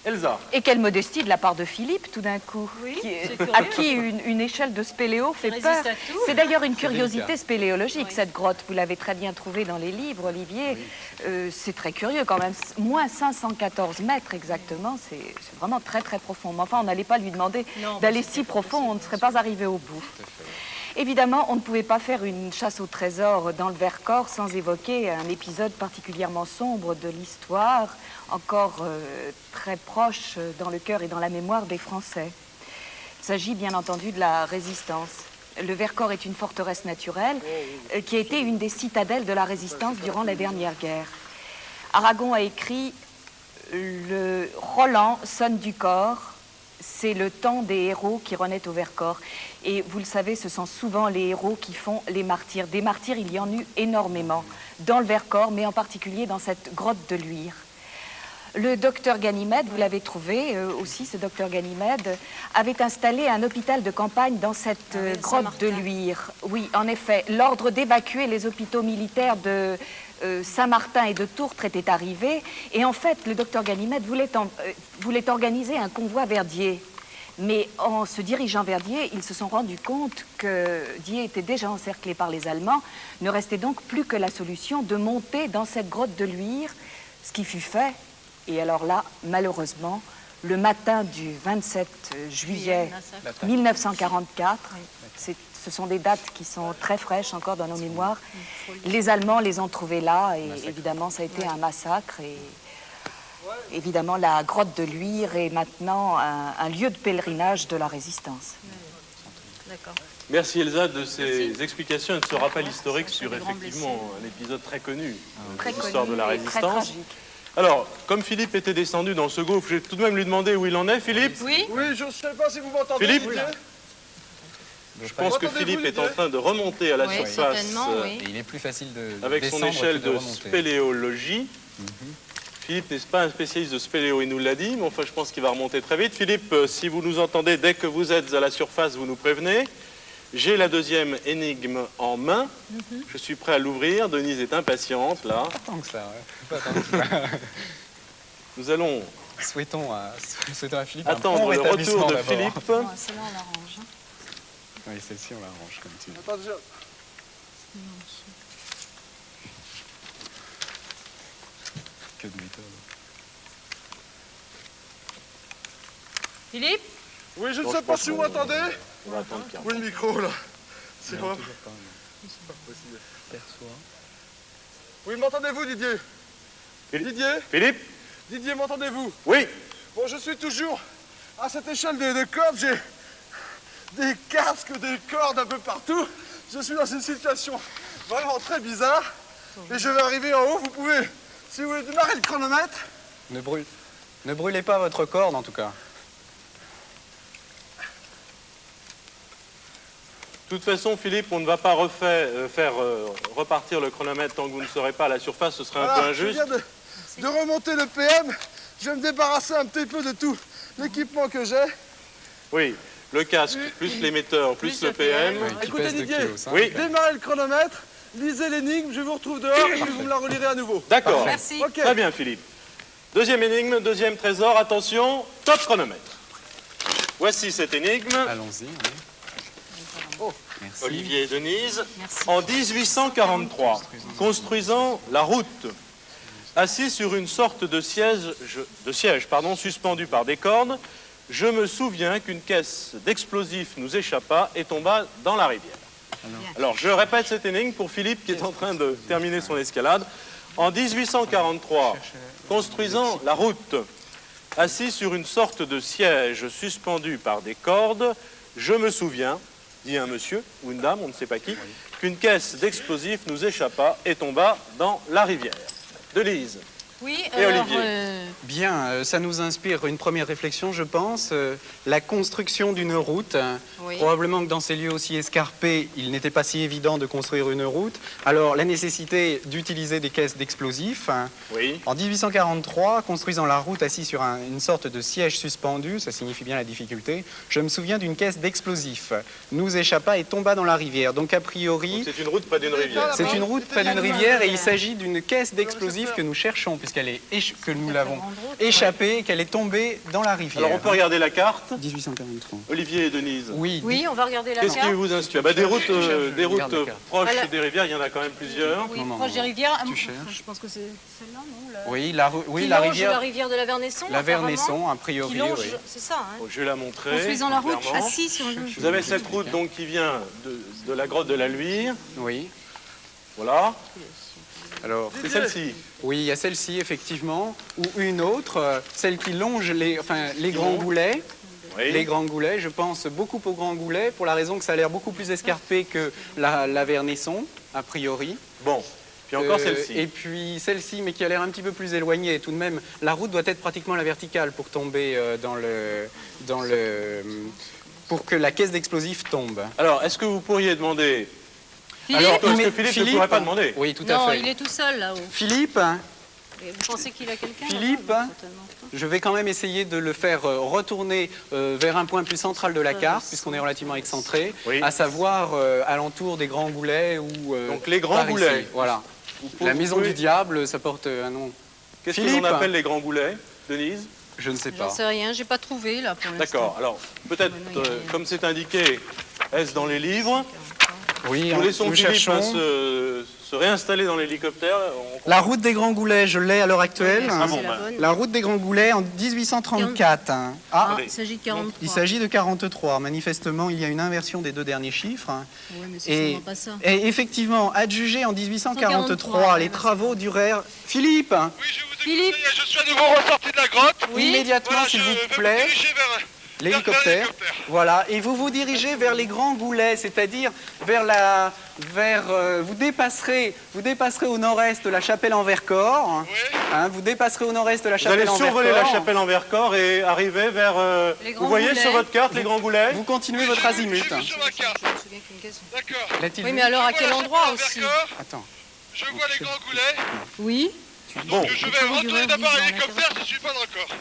Elsa. Et quelle modestie de la part de Philippe, tout d'un coup, Oui, qui- c'est curieux. à qui une échelle de spéléo fait résiste peur. à tout. C'est d'ailleurs une curiosité délicat. spéléologique, Oui. cette grotte. Vous l'avez très bien trouvée dans les livres, Olivier. C'est très curieux quand même. Moins 514 mètres exactement, c'est vraiment très très profond. Mais enfin, on n'allait pas lui demander Non, d'aller mais si c'était pas profond, possible, on ne serait pas arrivé au bout. Évidemment, on ne pouvait pas faire une chasse au trésor dans le Vercors sans évoquer un épisode particulièrement sombre de l'histoire, encore très proche dans le cœur et dans la mémoire des Français. Il s'agit bien entendu de la résistance. Le Vercors est une forteresse naturelle qui a été une des citadelles de la résistance durant la dernière guerre. Aragon a écrit « Le Roland sonne du corps ». C'est le temps des héros qui renaissent au Vercors. Et vous le savez, ce sont souvent les héros qui font les martyrs. Des martyrs, il y en eut énormément dans le Vercors, mais en particulier dans cette grotte de Luire. Le docteur Ganymède, vous l'avez trouvé aussi, ce docteur Ganymède, avait installé un hôpital de campagne dans cette grotte de Luire. Oui, en effet, l'ordre d'évacuer les hôpitaux militaires de Saint-Martin et de Tourtre était arrivé. Et en fait, le docteur Ganymède voulait organiser un convoi vers Dié. Mais en se dirigeant vers Dié, ils se sont rendus compte que Dié était déjà encerclé par les Allemands. Ne restait donc plus que la solution de monter dans cette grotte de Luire, ce qui fut fait. Et alors là, malheureusement, le matin du 27 juillet 1944, ce sont des dates qui sont très fraîches encore dans nos mémoires, les Allemands les ont trouvés là et évidemment ça a été un massacre. Et évidemment la grotte de Luire est maintenant un lieu de pèlerinage de la résistance. D'accord. Merci Elsa de ces explications et de ce rappel historique sur effectivement un épisode très connu de l'histoire de la résistance. Très tragique. Alors, comme Philippe était descendu dans ce gouffre, je vais tout de même lui demander où il en est, Philippe. Oui. Oui, je ne sais pas si vous m'entendez. Philippe. Didier. Je pense que Philippe est en train de remonter à la surface certainement, oui. Et il est plus facile de avec son descendre échelle que de remonter. spéléologie. Philippe n'est pas un spécialiste de spéléo, il nous l'a dit, mais enfin je pense qu'il va remonter très vite. Philippe, si vous nous entendez, dès que vous êtes à la surface, vous nous prévenez. J'ai la deuxième énigme en main. Je suis prêt à l'ouvrir. Denise est impatiente, là. Pas tant que ça, ouais. Pas tant que ça. Nous allons Souhaitons à Philippe attendre un bon le retour rétablissement de d'abord. Philippe. Celle-là, on l'arrange. Oui, celle-ci, on l'arrange comme tu dis. Attention. Que de méthode. Philippe. Oui, je ne Bon, sais je pas pense si vous qu'on- m'entendez. On va attendre qu'il Où est le micro, là? C'est Non, vrai. toujours pas, mais Possible. perçoit. Oui, m'entendez-vous, Didier? Philippe. Didier? Philippe. Didier, m'entendez-vous? Oui. Bon, je suis toujours à cette échelle de cordes. J'ai des casques, des cordes un peu partout. Je suis dans une situation vraiment très bizarre. Et je vais arriver en haut. Vous pouvez, si vous voulez, démarrer le chronomètre. Ne brûlez pas votre corde, en tout cas. De toute façon, Philippe, on ne va pas faire repartir le chronomètre tant que vous ne serez pas à la surface. Ce serait un peu Voilà, je injuste. viens de remonter le PM. Je vais me débarrasser un petit peu de tout l'équipement que j'ai. Oui, le casque, plus l'émetteur, plus le PM. Oui, qui Écoutez, pèse 2 Didier. kilos, ça. Oui. Démarrez le chronomètre, lisez l'énigme, je vous retrouve dehors et puis vous me la relirez à nouveau. D'accord. Merci. Ok. Très bien, Philippe. Deuxième énigme, deuxième trésor. Attention, top chronomètre. Voici cette énigme. Allons-y, oui. Merci. Olivier et Denise. Merci. En 1843, construisant la route, assis sur une sorte de siège suspendu par des cordes, je me souviens qu'une caisse d'explosifs nous échappa et tomba dans la rivière. Alors, je répète cette énigme pour Philippe qui est en train de terminer son escalade. En 1843, construisant la route, assis sur une sorte de siège suspendu par des cordes, je me souviens, dit un monsieur ou une dame, on ne sait pas qui, qu'une caisse d'explosifs nous échappa et tomba dans la rivière. Denise. Oui, Et alors, Olivier. Bien, ça nous inspire une première réflexion, je pense. La construction d'une route. Oui. Probablement que dans ces lieux aussi escarpés, il n'était pas si évident de construire une route. Alors, la nécessité d'utiliser des caisses d'explosifs. Oui. En 1843, construisant la route assis sur une sorte de siège suspendu, ça signifie bien la difficulté, je me souviens d'une caisse d'explosifs. Nous échappa et tomba dans la rivière. Donc, a priori, C'est une route près d'une rivière. c'est une route près d'une rivière et il s'agit d'une caisse d'explosifs que nous cherchons, que nous l'avons échappée, qu'elle est tombée dans la rivière. Alors on peut regarder la carte. 1843. Olivier et Denise. Oui. oui, on va regarder la Qu'est-ce qui carte. vous inspire? Des routes, Regarde la carte. proches Voilà. des rivières, il y en a quand même plusieurs. Oui, Non, proche des rivières. Tu Enfin, cherches. je pense que c'est celle-là, non Oui, Qui la longe rivière. la rivière de la Vernesson. La apparemment. Vernesson, a Qui priori, longe, oui. c'est ça, hein. Bon, je vais la montrer. Construisant la route clairement. assis sur une... Vous avez cette route donc qui vient de la grotte de la Luire. Oui. Voilà. Alors, C'est celle-ci. oui, il y a celle-ci, effectivement, ou une autre, celle qui longe les grands goulets. Oui. Les grands goulets, je pense beaucoup aux grands goulets, pour la raison que ça a l'air beaucoup plus escarpé que la Vernesson, a priori. Bon. Puis encore celle-ci. Et puis celle-ci, mais qui a l'air un petit peu plus éloignée. Tout de même, la route doit être pratiquement à la verticale pour tomber pour que la caisse d'explosifs tombe. Alors, est-ce que vous pourriez demander... Philippe Alors, est-ce que Philippe ne pourrait pas demander? Oui, tout à Non, fait. il est tout seul là-haut. Philippe, Et vous pensez qu'il a quelqu'un? Philippe, je vais quand même essayer de le faire retourner vers un point plus central de la carte, puisqu'on est relativement excentré, Oui. à savoir alentour des Grands Goulets ou Donc les Grands par ici. Goulets. Voilà. La maison du diable, ça porte un nom. Qu'est-ce que Philippe, l'on appelle les Grands Goulets, Denise? je ne sais J'en pas. sais rien, j'ai pas trouvé là pour l'instant. D'accord. Alors, peut-être, comme c'est indiqué, est-ce dans les livres? Oui, Nous laissons nous Philippe cherchons. Se réinstaller dans l'hélicoptère. La route des Grands Goulets, je l'ai à l'heure actuelle. Ah bon, C'est la bah. bonne. La route des Grands Goulets en 1834. Ah, Ah, il s'agit de 43. il s'agit de 43. Manifestement, il y a une inversion des deux derniers chiffres. Oui, mais c'est Et, sûrement pas ça. et effectivement, adjugé en 1843, 143, les travaux durèrent... Philippe, Oui, je vous écoute, Philippe. ça y est, je suis à nouveau ressorti de la grotte. immédiatement, Voilà, s'il je vous vais plaît, me diriger vers l'hélicoptère. l'hélicoptère. Voilà, et vous vous dirigez vers les Grands Goulets, c'est-à-dire vous dépasserez au nord-est la chapelle en Vercors. Oui. Hein, vous dépasserez au nord-est la Vous allez chapelle en survoler Vercors. la chapelle en Vercors et arriver vers... Les vous Grands voyez Goulets. sur votre carte les Grands Goulets? Vous continuez votre J'ai azimut. vu sur ma carte. Je me souviens qu'une question. D'accord. L'a-t-il Oui, vu mais alors à Je vois quel la endroit chapelle en aussi? Vercors, Attends. je vois les Grands Goulets. Oui. Bon, Donc je vais retourner d'abord à l'hélicoptère, je suis pas d'accord.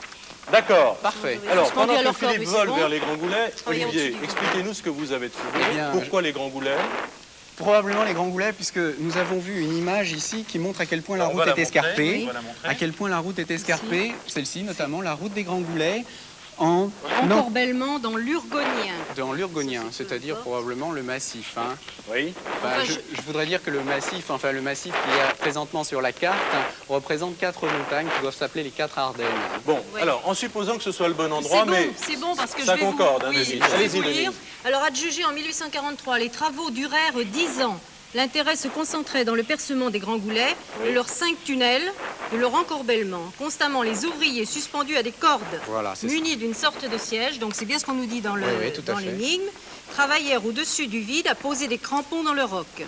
d'accord. Parfait. Alors, Suspendu pendant à leur que corps, Philippe oui, c'est vole bon. vers les Grands Goulets, Travaillons Olivier, au-dessus du expliquez-nous ce que vous avez trouvé. Eh bien, Pourquoi les Grands Goulets? Probablement les Grands Goulets, puisque nous avons vu une image ici qui montre à quel point la On va route la est montrer, escarpée. on va la montrer. À quel point la route est escarpée, celle-ci notamment, la route des Grands Goulets, en Encorbellement dans l'Urgonien. dans l'Urgonien, Ça, c'est c'est-à-dire peu probablement le massif. Hein. Oui. Enfin, Enfin, je voudrais dire que le massif qui est présentement sur la carte représente 4 montagnes qui doivent s'appeler les 4 Ardennes. Bon, Ouais. alors, en supposant que ce soit le bon endroit, mais... C'est bon parce que ça je vais concorde, vous... hein, oui, Denise. je vais Allez-y, vous lire. Denise. Alors, adjugé en 1843, les travaux durèrent 10 ans. L'intérêt se concentrait dans le percement des Grands Goulets, Oui. de leurs 5 tunnels, de leur encorbellement. Constamment, les ouvriers suspendus à des cordes, Voilà, c'est ça. munis d'une sorte de siège, donc c'est bien ce qu'on nous dit dans Oui, tout à dans fait. l'énigme, travaillèrent au-dessus du vide à poser des crampons dans le roc. Plus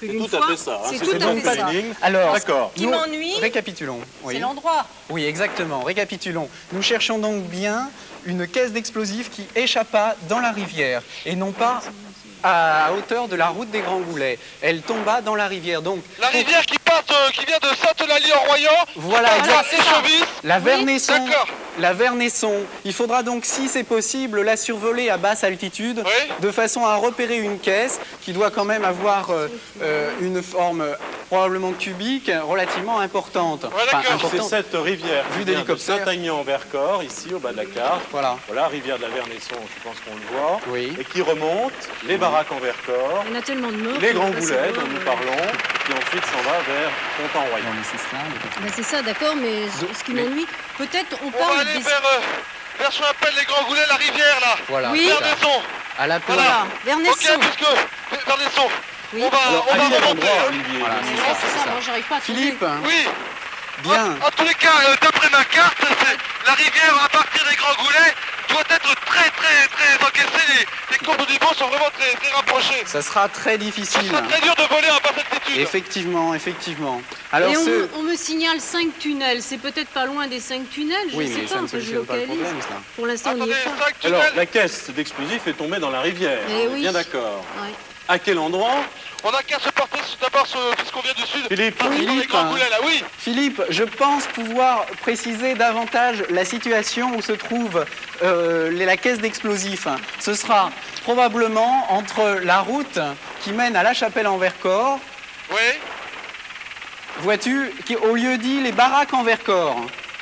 C'est d'une tout à fois, fait ça. hein, c'est c'est tout à donc fait ça. l'énigme. Alors, D'accord. Qui m'ennuie, récapitulons. Oui. c'est l'endroit. Oui, exactement. Récapitulons. Nous cherchons donc bien une caisse d'explosifs qui échappa dans la rivière et non pas à hauteur de la route des Grands Goulets. Elle tomba dans la rivière. Donc, La rivière qui vient de Sainte-Eulalie en Royan. voilà, qui part exact. à Échevis. La Vernesson, D'accord. la Vernesson, il faudra donc, si c'est possible, la survoler à basse altitude, Oui. de façon à repérer une caisse qui doit quand même avoir une forme probablement cubique, relativement importante. Ouais, d'accord. C'est cette rivière Vue qui vient de d'hélicoptère. Saint-Aignan-en-Vercors, ici au bas de la carte. Voilà. Voilà, rivière de la Vernesson, je pense qu'on le voit. Oui. Et qui remonte, les baraques en Vercors, Il y en a tellement de morts. les qu'on Grands peut pas Goulets savoir, dont nous parlons, qui ensuite s'en va vers Fontan-Royan. Ben, c'est ça, d'accord, mais ce qui m'ennuie, peut-être on On va parle aller des... vers ce qu'on appelle les Grands Goulets, la rivière là. Voilà. Oui. c'est ça. Vernesson. À la Voilà. Voilà, Ok, Vernesson. puisque Vernesson. Oui. On va Alors, à quel remonter. endroit, Olivier Voilà, Denise Ouais, c'est ça, moi j'arrive pas à trouver. Philippe, Oui. bien. En tous les cas, d'après ma carte, la rivière à partir des Grands Goulets doit être très encaissée. Les courbes du vent sont vraiment très rapprochées. Ça sera très Ça difficile. sera très dur de voler à basse altitude. Effectivement, effectivement. Alors, Et ce... on me signale 5 tunnels, c'est peut-être pas loin des 5 tunnels, je Oui, sais mais pas, ça ne enfin, je solutionne pas le localise. problème, ça. Pour l'instant, on n'y Attendez, est pas. 5 Alors, tunnels. la caisse d'explosifs est tombée dans la rivière. Eh On est oui. bien d'accord. Ouais. À quel endroit? On n'a qu'à se porter d'abord puisqu'on vient du sud. Philippe. Partir dans les Philippe, Grands Goulets là, oui. Philippe, je pense pouvoir préciser davantage la situation où se trouve la caisse d'explosifs. Ce sera probablement entre la route qui mène à la chapelle en Vercors, Oui. vois-tu, qui au lieu dit les baraques en Vercors.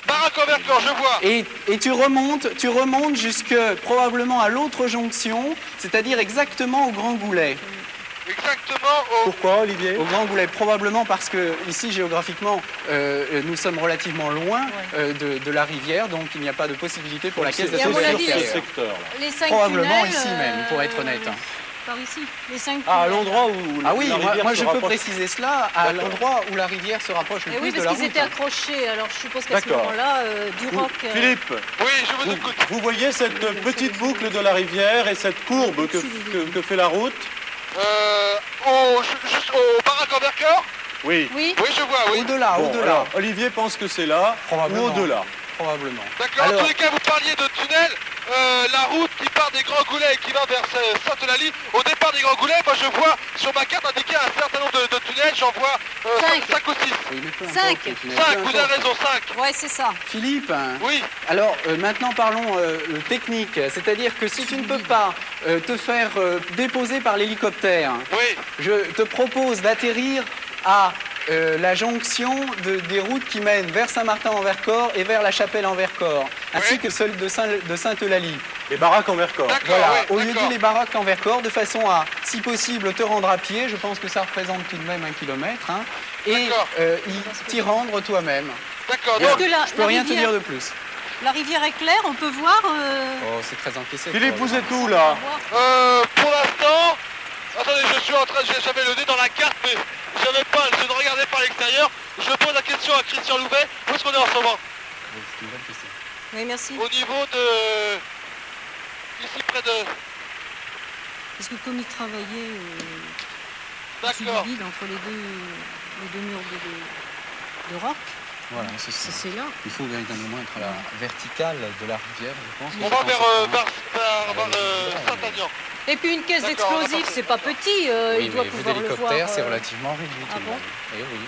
Baraque en Vercors, je vois. Et tu remontes jusque probablement à l'autre jonction, c'est-à-dire exactement au Grand Goulet. Exactement au... Pourquoi, Olivier? Au Grand Goulet, probablement parce que ici, géographiquement, nous sommes relativement loin de la rivière, donc il n'y a pas de possibilité pour la caisse Et à mon d'explosifs avis, sur ce extérieure. secteur-là. Les 5 Probablement tunnels, ici même, pour être honnête. Par ici, les 5 Ah, à tunnels. l'endroit où Ah oui, la moi, rivière moi se je peux rapproche. préciser cela à D'accord. l'endroit où la rivière se rapproche le Eh plus oui, de parce la qu'ils route. étaient accrochés, alors je suppose qu'à ce D'accord. moment-là, du roc... Philippe, Oui, je vous écoute. vous voyez cette petite boucle de la rivière et cette courbe que fait la route? Juste au baraque en Vercors. Oui. Oui, Oui, je vois, oui. Au-delà, Bon, au-delà, alors, Olivier pense que c'est là Probablement. ou au-delà. probablement. D'accord, en Alors- tous les cas, vous parliez de tunnel. La route qui part des Grands Goulets et qui va vers Sainte-Eulalie, au départ des Grands Goulets, moi je vois sur ma carte indiqué un certain nombre de tunnels caisse, j'en vois 5. 5 ou 6. Oui, mais peu importe, 5. tu n'as- 5, peu vous avez importe. raison, 5. Ouais, c'est ça. Philippe, Oui, alors maintenant parlons technique, c'est-à-dire que si tu ne peux pas te faire déposer par l'hélicoptère, oui. je te propose d'atterrir à la jonction des routes qui mènent vers Saint-Martin-en-Vercors et vers la Chapelle-en-Vercors, ainsi Oui. que celle de Sainte-Eulalie. Les baraques en Vercors. D'accord, Voilà, oui, au lieu d'accord. de les baraques en Vercors, de façon à, si possible, te rendre à pied, je pense que ça représente tout de même 1 kilomètre, hein, et D'accord. t'y rendre toi-même. D'accord, Est-ce donc, que Je peux rien te dire de plus. la rivière est claire, on peut voir Oh, c'est très encaissé. Philippe, pour vous le- êtes où là? pour l'instant, attendez, je suis en train, j'avais le nez dans la carte, mais j'avais pas, je ne regardais pas à l'extérieur. Je pose la question à Christian Louvet, où est-ce qu'on est en ce moment? Oui, c'est une bonne question. Oui, merci. Au niveau de... ici près de... Parce que comme il travaillait au-dessus D'accord. du vide entre les deux murs de roc, Voilà, c'est ça. c'est là. Il faut véritablement être à la verticale de la rivière, je pense. On va vers Saint-Agnan. Et puis une caisse D'accord, d'explosifs, c'est pas petit, Oui, il doit mais vu pouvoir le voir. d'hélicoptère, c'est relativement réduit. ah tout de bon même. Eh oui.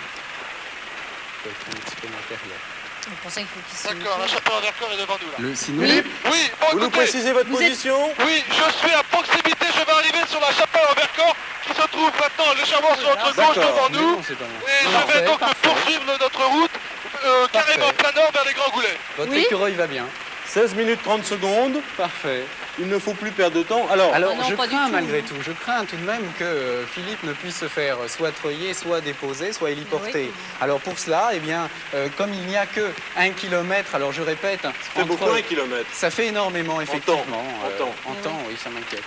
Il faut être un petit peu matériel. C'est pour ça qu'il faut qu'il se... D'accord, la chapelle en Vercors est devant nous là. Sinon, Oui. Oui, bon Vous nous écoutez, précisez votre Vous êtes- position? oui, je suis à proximité, je vais arriver sur la chapelle en Vercors qui se trouve maintenant légèrement sur notre gauche devant mais nous. non, c'est pas moi. Et Non, je vais parfait, donc parfait. poursuivre notre route carrément plein nord vers les Grands Goulets. Votre Oui. écureuil va bien. 16 minutes 30 secondes. Parfait. Il ne faut plus perdre de temps. Alors, Alors, non, je pas du crains tout. malgré tout, je crains tout de même que Philippe ne puisse se faire soit treuiller, soit déposer, soit héliporter. Oui. Alors pour cela, eh bien, comme il n'y a que 1 kilomètre, alors je répète, ça fait beaucoup 1 kilomètre. ça fait énormément effectivement. En temps. Oui, ça m'inquiète.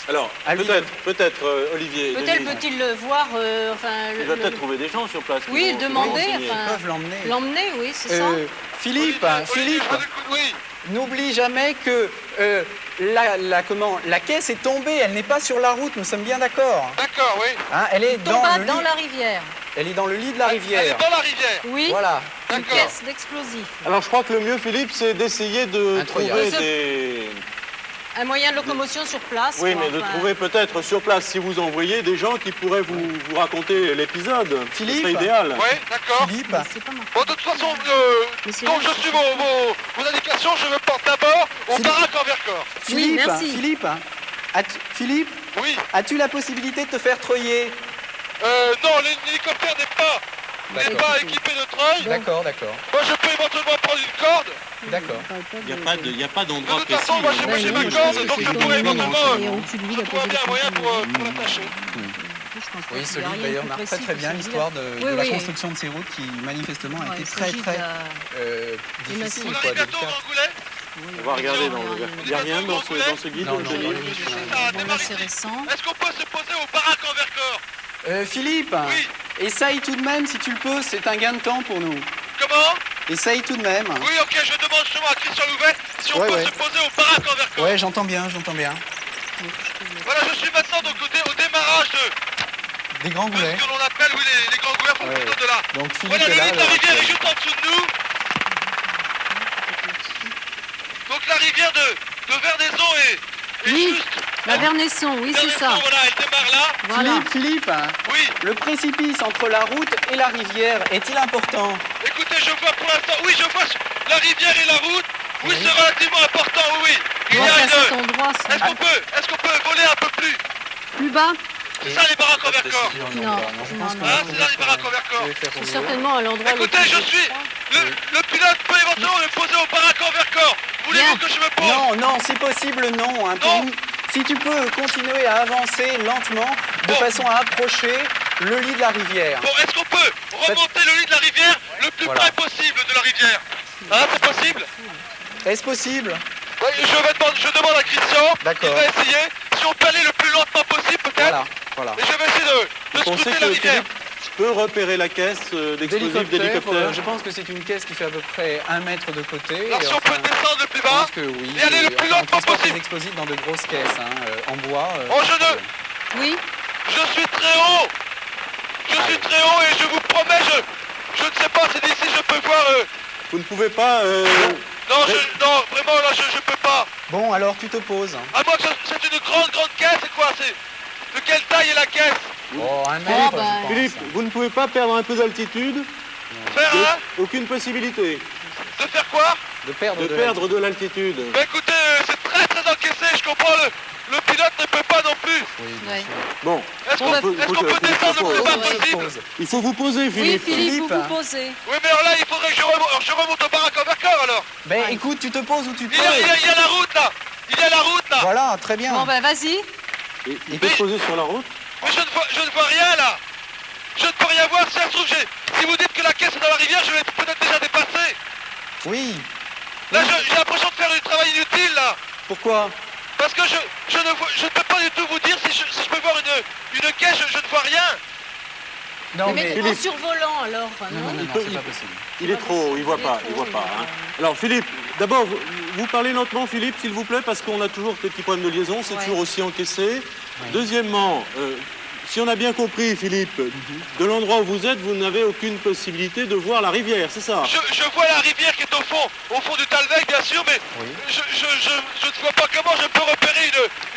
Alors, À lui peut-être, Olivier. Peut-être Denise, peut-il le voir, il va peut-être trouver des gens sur place. qui Oui, vont- qui vont demander, renseigner. Ils enfin, peuvent l'emmener. l'emmener, oui, c'est ça. Philippe, Olivier, je vous écoute, oui. n'oublie jamais que la caisse est tombée, elle n'est pas sur la route, nous sommes bien d'accord. D'accord, oui. Hein, elle est dans Tomba le dans lit. la rivière. Elle est dans le lit de la Elle est rivière. dans la rivière. Oui, Voilà. une D'accord. caisse d'explosifs. Alors, je crois que le mieux, Philippe, c'est d'essayer de Un treuillage. trouver Ce- des... Un moyen de locomotion sur place. Oui, quoi, mais de enfin. trouver peut-être sur place, si vous envoyez des gens qui pourraient vous raconter l'épisode. Philippe. Ce serait idéal. Oui, d'accord. Philippe, Mais c'est pas mal. Bon, de toute façon, Mais c'est donc là, je suis vos indications, je me porte d'abord au Philippe. baraque en Vercors. Philippe, merci. Philippe, Oui, as-tu la possibilité de te faire treuiller? non, l'hélicoptère n'est D'accord. pas équipé de treuil. D'accord, d'accord, Moi, je peux éventuellement prendre une corde. d'accord. Il n'y a pas De d'endroit toute précis. façon, moi, j'ai ma corde, donc je pourrais éventuellement au-dessus de lui, il a trouver posé bien un le moyen conteneur. pour l'attacher. Oui, ce livre d'ailleurs marque très très bien l'histoire de Oui, la oui. construction de ces routes qui manifestement a Ouais, été il très s'agit très de difficile. On quoi, arrive bientôt au délicate. Grand Goulet. On va regarder dans le... Il n'y a rien dans ce guide, Non, non, Denis non, Ça a Bon, là, démarré c'est ici. récent. Est-ce qu'on peut se poser au baraque en Vercors? Philippe, Oui. essaye tout de même si tu le peux, c'est un gain de temps pour nous. Comment? Essaye tout de même. Oui, ok, je demande justement à Christian Louvet si on Ouais, peut ouais. se poser au baraque en Vercors. Ouais, j'entends bien, j'entends bien. Voilà, je suis maintenant donc au démarrage Des grands de goulets. ce que l'on appelle les Grands Goulets, faut Ouais. plutôt de là. Donc Philippe Voilà, le est là. lit de la alors, rivière est juste en dessous de nous. Donc la rivière de Vernaison est Oui, juste... la Vernaison, oui, c'est ça. Vernaison, voilà, elle démarre là. Voilà. Philippe, Oui, le précipice entre la route et la rivière est-il important? écoutez, je vois pour l'instant... Oui, je vois la rivière et la route. Oui, c'est relativement important, oui. Il y Bon, a c'est à cet une... endroit, c'est Est-ce qu'on peut voler un peu plus? plus bas. C'est ça les baraques en Vercors. Non, je non, pense non. qu'on Hein, va c'est ça les baraques en Vercors. je vais faire C'est rouler. certainement à l'endroit le Écoutez, plus je suis... Le pilote peut éventuellement me poser au baraque en Vercors. Voulez-vous Bien. que je me pose? Non, non, si possible, non. Hein, Non. Si tu peux continuer à avancer lentement de Bon. façon à approcher le lit de la rivière. Bon, est-ce qu'on peut remonter le lit de la rivière le plus Voilà. près possible de la rivière? Hein, c'est possible? Est-ce possible? Oui, je demande à Christian. D'accord. Il va essayer. Si on peut aller le plus lentement possible, peut-être. Voilà, voilà. Et je vais essayer de Vous pensez scruter la que rivière. Philippe peut repérer la caisse d'explosifs d'hélicoptère? Je pense que c'est une caisse qui fait à peu près 1 mètre de côté. Alors, si on peut descendre le plus je bas. pense que oui. Et aller le plus on lentement transporte possible. les explosifs dans de grosses caisses, hein, en bois. Oh, je ne- Oui, Je suis très haut. Je suis très haut et je vous promets, je ne sais pas si d'ici je peux voir... Vous ne pouvez pas... Non, non, vraiment, là, je peux pas. Bon, alors tu te poses. À moins que c'est une grande caisse, c'est quoi? C'est de quelle taille est la caisse? Oh, un Ah, mètre, bah. je pense. Philippe, vous ne pouvez pas perdre un peu d'altitude? Faire, hein? Aucune possibilité De faire quoi? De perdre de perdre de l'altitude. Bah écoutez, c'est très très encaissé, je comprends, le pilote ne peut pas non plus. Ouais. Bon, Est-ce qu'on bah, peut descendre le plus bas ouais. possible? il faut vous poser, Oui, Philippe. Philippe, vous Philippe. vous posez. Oui, mais alors là, il faudrait que je remonte au baraque en Vercors alors. Ben écoute, tu te poses où tu peux. Il y a la route là. Il y a la route là. Voilà, très bien. Bon, ben, vas-y. Il peut se poser sur la route. Mais je ne vois rien là. Je ne peux rien voir, si ça se trouve, si vous dites que la caisse est dans la rivière, je vais peut-être déjà dépasser. Oui. Là, j'ai l'impression de faire du travail inutile là. Pourquoi? Parce que je ne peux pas du tout vous dire si je peux voir une caisse, je ne vois rien. Non, Mais Philippe. en survolant, alors, non, non, peut- c'est pas possible. Il est trop haut, il voit Il est pas, trop il voit haut, pas. il Hein. voit Alors Philippe, d'abord, vous parlez lentement, Philippe, s'il vous plaît, parce qu'on a toujours des petits problèmes de liaison, c'est Ouais. toujours aussi encaissé. Deuxièmement, si on a bien compris, Philippe, de l'endroit où vous êtes, vous n'avez aucune possibilité de voir la rivière, c'est ça? Je vois la rivière qui est au fond du Talweg, bien sûr, mais Oui. je ne vois pas comment je peux repérer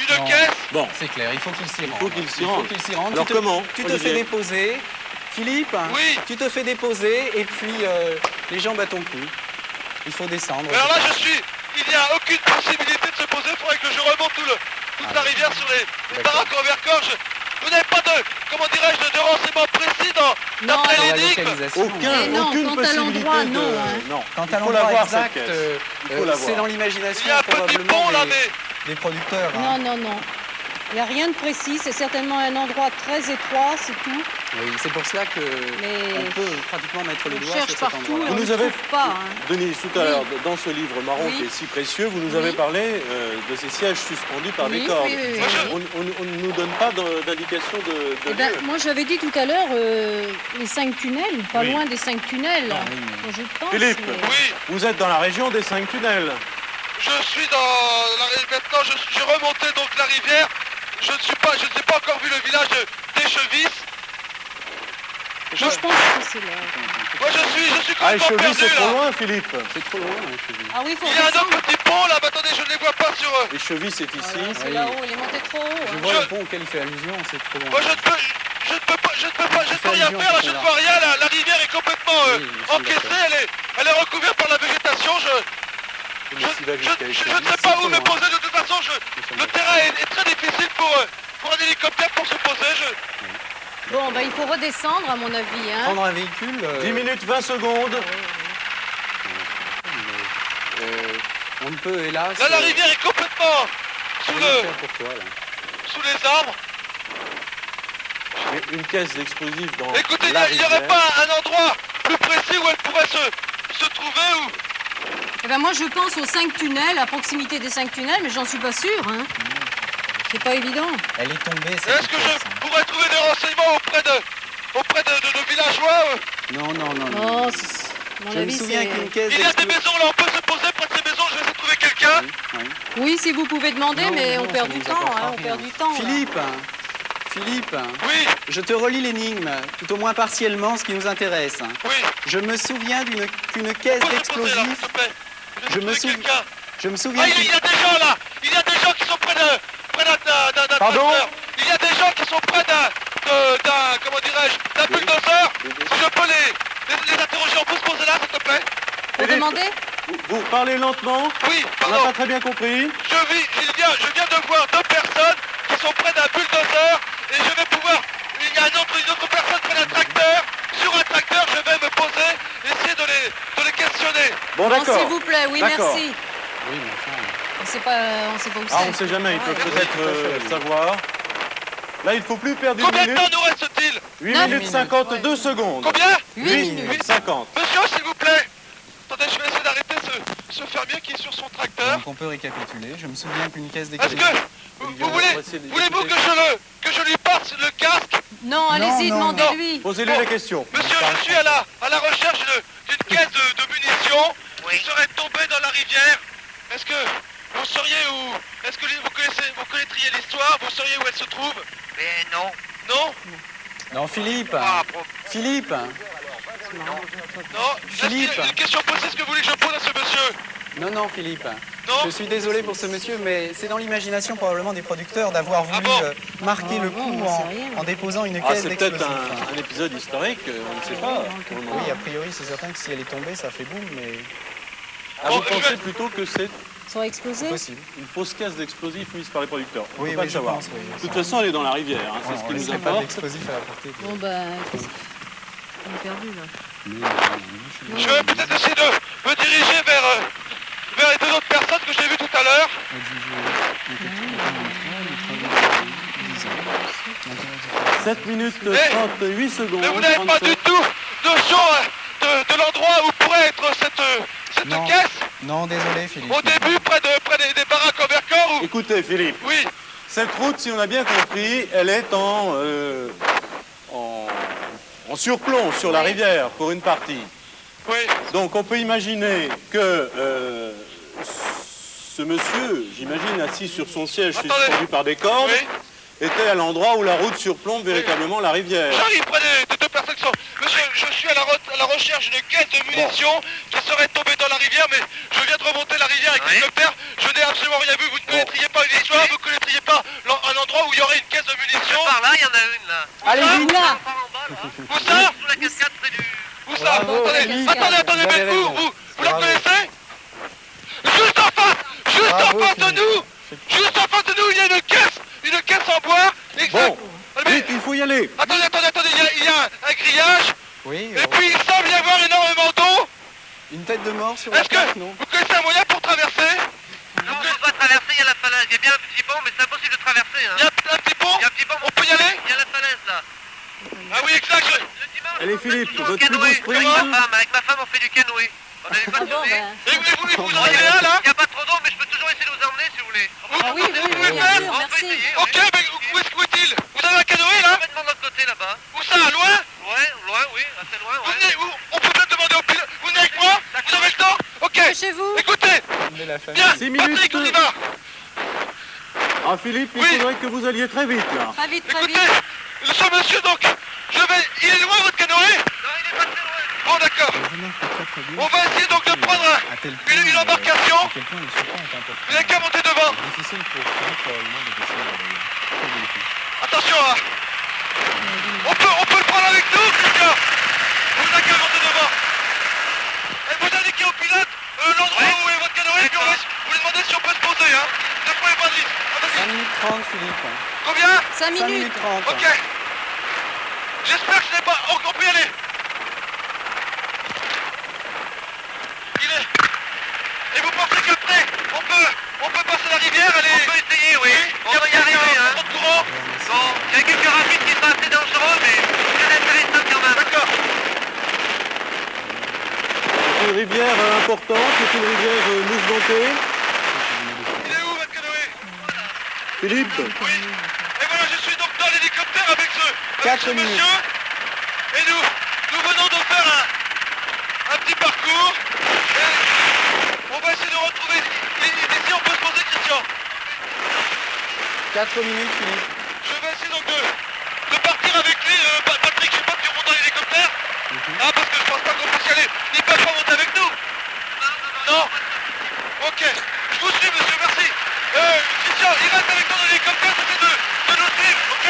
une Non. caisse. Bon, C'est clair, il faut qu'il s'y rende. faut qu'il s'y Il faut rende. qu'il s'y rende. Alors comment, Tu te Olivier fais déposer. Philippe, Oui. tu te fais déposer et puis les jambes à ton cou. Il faut descendre. Alors là, il n'y a aucune possibilité de se poser, il faudrait que je remonte toute la rivière sur les baraques en Vercors. Vous n'avez pas comment dirais-je, de renseignements précis d'après Dans la l'énigme? localisation. Eh non, aucune quant à possibilité l'endroit, de... non, hein. Non, Quant il à faut la l'endroit voir, exact, cette caisse. Il faut la c'est voir. dans Il l'imagination y a un petit probablement pont là, des, mais des producteurs. Non, hein. non, non. Il n'y a rien de précis, c'est certainement un endroit très étroit, c'est tout. Oui, c'est pour cela que Mais on peut pratiquement mettre le on doigt cherche sur cet partout endroit. et Vous on nous ne avez- trouve pas. Hein. Denise, tout à Oui. l'heure, dans ce livre marron Oui. qui est si précieux, vous nous avez Oui. parlé de ces sièges suspendus par Oui, des cordes. oui, oui, oui. On ne nous donne pas d'indication de Eh ben, lieu. moi, j'avais dit tout à l'heure les 5 tunnels, pas Oui. loin des 5 tunnels. Non, oui, mais- Moi, je pense. Philippe. mais- oui, Vous êtes dans la région des 5 tunnels. je suis maintenant, je remontais donc la rivière. Je n'ai pas encore vu le village d'Échevis. Moi, je pense que c'est là. Moi, je suis Ah, complètement Échevis, perdu c'est trop là. loin, Philippe. C'est trop loin, hein, je dis. Ah oui, il faut Il y a un redescendre. autre petit pont là, mais attendez, je ne les vois pas sur eux. Échevis, c'est ici. Voilà, c'est Oui. là-haut, il est monté trop haut. Je hein. vois le pont auquel il fait allusion, c'est trop loin. Moi, je ne peux rien allusion à faire, là, ce je ne pont-là. vois rien, la rivière est complètement Oui, je suis encaissée, d'accord. elle est recouverte par la végétation, Mais s'il va je jusqu'à ne Échevis, sais pas où trop me loin. poser de toute façon, le terrain est très difficile pour un hélicoptère pour se poser, Bon, bah, il faut redescendre, à mon avis. Hein. Prendre un véhicule. 10 minutes 20 secondes. On ne peut, hélas. Là, la rivière est complètement rien faire pour toi, là. sous les arbres. Mais une caisse d'explosifs dans Écoutez, il la n'y aurait rivière. pas un endroit plus précis où elle pourrait se trouver ou... Eh ben, moi, je pense aux 5 tunnels, à proximité des 5 tunnels, mais j'en suis pas sûre. Hein. C'est pas évident. Elle est tombée, cette Est-ce que caisse, je pourrais trouver des renseignements auprès de villageois Non, non, non. Non, à mon Je me avis, souviens c'est... qu'une caisse Il y a des d'explo- maisons là, on peut se poser près de ces maisons, je vais essayer de trouver quelqu'un. Oui. Oui, si vous pouvez demander, Non, mais non, on ça perd ne du nous temps. apportera Hein, on rien. perd du temps. là. Philippe, Oui, je te relis l'énigme, tout au moins partiellement, ce qui nous intéresse. oui. Je me souviens qu'une caisse Faut se poser là, s'il d'explosifs. te plaît. Je vais me trouver souviens- quelqu'un. Je me souviens Ah, il y a des gens là. Il y a des gens qui sont près d'un Pardon tracteur. Il y a des gens qui sont près d'un comment dirais-je, d'un bulldozer. Si je peux les interroger, on peut se poser là, s'il te plaît. Faut demander. Vous parlez lentement. Oui, On n'a pardon. pas très bien compris. Je viens de voir 2 personnes qui sont près d'un bulldozer et je vais pouvoir. Il y a une autre personne près d'un tracteur. Sur un tracteur, je vais me poser, essayer de les questionner. Bon, Bon, d'accord. s'il vous plaît, oui, D'accord. merci. Oui, mais enfin, On sait pas où c'est. Ah, on ne sait jamais, ils peuvent Ouais. peut-être tout à fait, oui. savoir. Là, il faut plus perdre une Combien de minute. temps nous reste-t-il? 8 Neuf minutes minutes. 52 secondes. Combien? 8 minutes. 50. Monsieur, s'il vous plaît. Attendez, je vais essayer d'arrêter ce fermier qui est sur son tracteur. donc on peut récapituler. Je me souviens qu'une caisse Est-ce d'explosifs. que Olivier, vous on va essayer voulez-vous d'écouter. que je lui passe le casque? Non, allez-y, non, demandez-lui. Posez-lui la question. Monsieur, je suis à la recherche d'une caisse de munitions qui serait tombée dans la rivière. Est-ce que vous sauriez où... Est-ce que vous connaîtriez l'histoire? Vous sauriez où elle se trouve? Mais non. Non? Non, Philippe. Ah, Philippe. Non? Est-ce qu'il y a Philippe. une question précise que vous voulez que je pose à ce monsieur? Non, non, Philippe. Non. Je suis désolé pour ce monsieur, mais c'est dans l'imagination probablement des producteurs d'avoir voulu marquer le coup en déposant une caisse C'est peut-être d'explosifs. un épisode historique, on ne sait pas. Oui, a priori, c'est certain que si elle est tombée, ça fait boum, mais Vous pensez plutôt que c'est Ça va exploser? possible. une fausse caisse d'explosifs mise par les producteurs. On Oui, peut pas oui, le je savoir. pense, oui. De toute façon, elle est dans la rivière, hein, c'est ce qui On nous laisserait pas importe. d'explosifs à la portée. Bon, ben, on est perdu, là. Je vais peut-être essayer de me diriger vers les deux autres personnes que j'ai vues tout à l'heure. 7 minutes 38 secondes. Mais vous n'avez pas 37. du tout notion de l'endroit où pourrait être cette Non. caisse. Non, désolé, Philippe. Au début, près des baraques au Vercors ou... Écoutez, Philippe, Oui, cette route, si on a bien compris, elle est en surplomb sur la rivière pour une partie. oui. Donc on peut imaginer que ce monsieur, j'imagine assis sur son siège Attendez. suspendu par des cordes, Oui. était à l'endroit où la route surplombe véritablement la rivière. J'arrive près des deux personnes qui sont... Monsieur, je suis à la recherche d'une caisse de munitions qui serait tombée dans la rivière, mais je viens de remonter la rivière avec l'hélicoptère. Je n'ai absolument rien vu. Vous ne connaîtriez pas une histoire, vous ne connaîtriez pas un endroit où il y aurait une caisse de munitions. Par là, il y en a une là. Allez, vite, là! Par en bas, là. Où ça? Sous la cascade près du... Où ça? Bravo, Philippe. Attendez, Vous mais avez vous, raison. vous la Bravo. connaissez? Juste en face! Juste Bravo, en face de Philippe. nous! Juste en face de nous, il y a une caisse en bois. Bon, Mais, vite, il faut y aller. attendez, il y a un grillage, Oui, et puis il semble y avoir énormément d'eau. une tête de mort sur la Est-ce plaque, que non? vous connaissez un moyen pour traverser? Non, on peut pas traverser, il y a la falaise. Il y a bien un petit pont, mais c'est impossible de traverser. Hein. Il y a un petit pont? Il y a un petit pont. On peut y aller? Il y a la falaise là. Ah oui, exact. Le dimanche, Allez, on fait Philippe, toujours au votre plus beau canoë. sprint. Avec ma femme, on fait du canoë. On avait pas de Bon, canoë. ben... Et vous en avez un là? Il n'y a pas trop d'eau, mais je peux toujours essayer de vous emmener si vous voulez. Ah oui, oui, oui, bien sûr, On peut merci. essayer. Ok, mais où est-il? Vous avez un canoë là? Complètement de l'autre côté là-bas. Où ça? Loin? Loin, oui, assez loin. Vous Ouais. venez, on peut même demander au pilote. Vous venez avec moi? Vous avez le temps? Ok. Chez vous? Écoutez, Emmenez la famille. bien, 6 minutes. Patrick, on y va. Ah, Philippe, il Oui. faudrait que vous alliez très vite, là. Très vite, très vite. Écoutez, ce monsieur donc, il est loin votre canoë? Non, il est pas très loin. Bon d'accord. On va essayer donc de prendre À tel point, une embarcation. à quel point le support est important. Vous n'avez qu'à monter devant. Difficile pour Philippe probablement de passer là, d'ailleurs. Très délicat. Attention, hein. On peut le prendre avec nous, Christian. Vous n'avez qu'à monter devant. Et vous indiquez au pilote l'endroit où est votre canoë, puis vous lui demandez si on peut se poser, hein. Ne prenez pas de risque. Ah, vas-y. 5 minutes 30, Philippe. Combien? 5 5 minutes. minutes 30. Ok. J'espère que ce n'est pas... On peut y aller. Et vous pensez qu'après, on peut passer la rivière, elle est... On peut essayer, oui. On va y arriver, hein. Trop de courant. Bon, il y a quelques rapides qui sont assez dangereux, mais c'est intéressant quand même. D'accord. C'est une rivière importante, c'est une rivière mouvementée. Il est où votre canoë? Philippe, Oui. Et voilà, je suis donc dans l'hélicoptère avec ce 4 minutes. monsieur. Et nous venons de faire un petit parcours. Et on va essayer de retrouver... Ici, on peut se poser, Christian. 4 minutes, Philippe. Je vais essayer donc de partir avec lui. Patrick, je sais pas si on monte dans l'hélicoptère. Ah, parce que je pense pas qu'on puisse y aller. Ils peuvent pas monter avec nous. Non. Ok. Je vous suis, monsieur, merci. Christian, il reste avec nous dans l'hélicoptère, c'est de nous suivre, ok?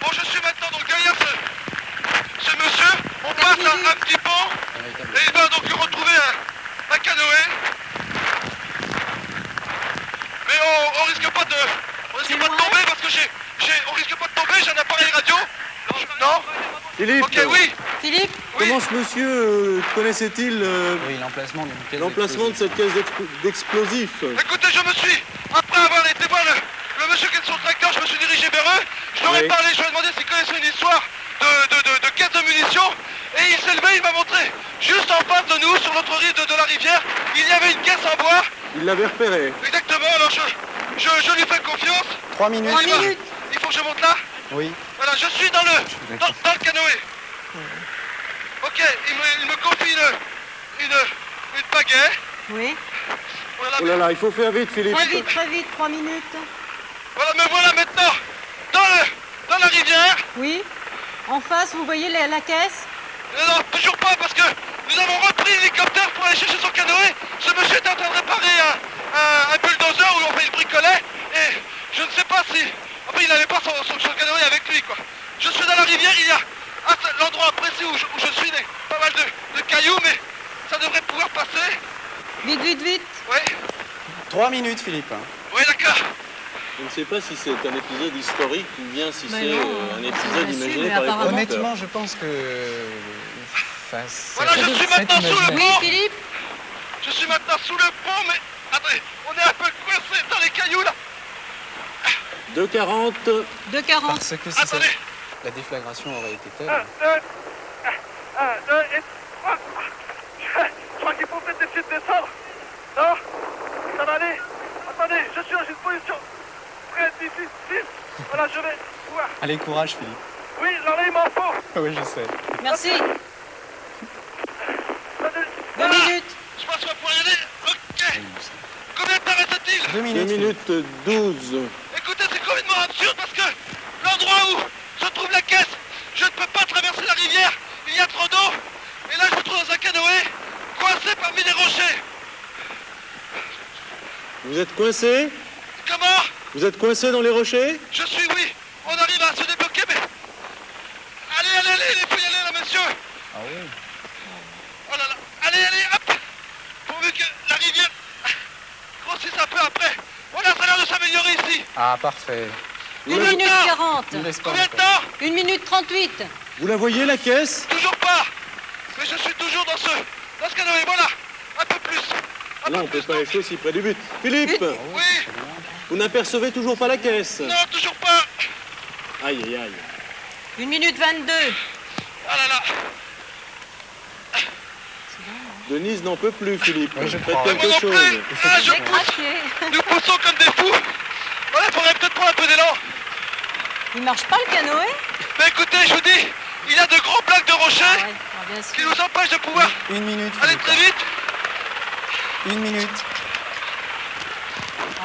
Bon, je suis maintenant donc derrière ce monsieur. On passe un petit pont. Et il va donc retrouver un canoë. Mais on risque pas de tomber parce que on risque pas de tomber, j'ai un appareil radio. Non? Philippe, Ok, oui. Philippe? Oui. comment ce monsieur connaissait-il Oui, l'emplacement d'une caisse l'emplacement de cette caisse d'explosifs? Écoutez, je me suis, après avoir été voir le monsieur qui est sur le tracteur, je me suis dirigé vers eux. Je leur ai Oui. parlé, je leur ai demandé s'ils connaissaient une histoire de caisse de munitions. Et il s'est levé, il m'a montré, juste en face de nous, sur l'autre rive de la rivière, il y avait une caisse en bois. Il l'avait repéré. Exactement, alors je lui fais confiance. 3 minutes. 3 Il va. minutes. Il faut que je monte là. Oui. Voilà, je suis dans le canoë. Ok, il me confie une pagaie. Oui. Voilà, Oh là là, il faut faire vite, Philippe. Très vite, 3 minutes. voilà, me voilà maintenant dans la rivière. Oui. En face, vous voyez la caisse? Non, toujours pas, parce que nous avons repris l'hélicoptère pour aller chercher son canoë. Ce monsieur était en train de réparer un bulldozer où enfin, il bricolait. Et je ne sais pas si... Enfin, il n'avait pas son canoë avec lui, quoi. Je suis dans la rivière, il y a l'endroit précis où je suis, pas mal de cailloux, mais ça devrait pouvoir passer. Vite, vite, vite. Oui, 3 minutes, Philippe. oui, d'accord. Je ne sais pas si c'est un épisode historique ou bien si Mais c'est non, un c'est épisode bien sûr, imaginé mais par les apparemment- producteurs. Honnêtement, je pense que... Enfin, Voilà, je suis maintenant sous le Oui, pont. Philippe. Je suis maintenant sous le pont, mais... Attendez, on est un peu coincé dans les cailloux, là. 2,40. 2,40. Parce que si ça- Attendez. la déflagration aurait été telle... 1, 2 et 3. Je crois qu'il faut peut-être essayer de descendre. Non, ça va aller. Attendez, je suis dans une position très difficile. Voilà, je vais pouvoir. Allez, courage, Philippe. Oui, alors là, il m'en faut. Oui, je sais. Merci. Attendez. 2 minutes. Je pense qu'on va pouvoir y aller. Ok. Combien de temps reste-t-il 2 2 minutes. Philippe. minutes 12. Écoutez, c'est complètement absurde parce que l'endroit où se trouve la caisse, je ne peux pas traverser la rivière. Il y a trop d'eau. Et là, je me trouve dans un canoë, coincé parmi les rochers. Vous êtes coincé? Comment? Vous êtes coincé dans les rochers? Je suis, oui. On arrive à se débloquer, mais... Allez, il faut y aller, là, monsieur. Ah oui. Oh là là. Allez, hop. Pourvu que la rivière grossisse un peu après. Voilà, ça a l'air de s'améliorer ici. Ah, parfait. 1 minute 40. Il laisse pas Combien de encore. temps? 1 minute 38. Vous la voyez, la caisse? Toujours pas. Mais je suis toujours dans ce canoë, voilà. Un peu plus. Un Non, on peu ne peut plus. pas aller aussi près du but. Philippe, Oui. vous n'apercevez toujours pas la caisse? Non, toujours pas. Aïe, aïe, aïe. 1 minute 22. Ah là là. Denise n'en peut plus, Philippe. Oui, je Faites crois. Mais moi quelque non chose. plus. Ah, je J'ai pousse. craqué. Nous poussons comme des fous. Voilà, il faudrait peut-être prendre un peu d'élan. Il marche pas le canoë? Mais écoutez, je vous dis, il y a de gros blocs de rochers Ouais, bien qui sûr. nous empêchent de pouvoir 1 minute, aller Philippe. très vite. 1 minute.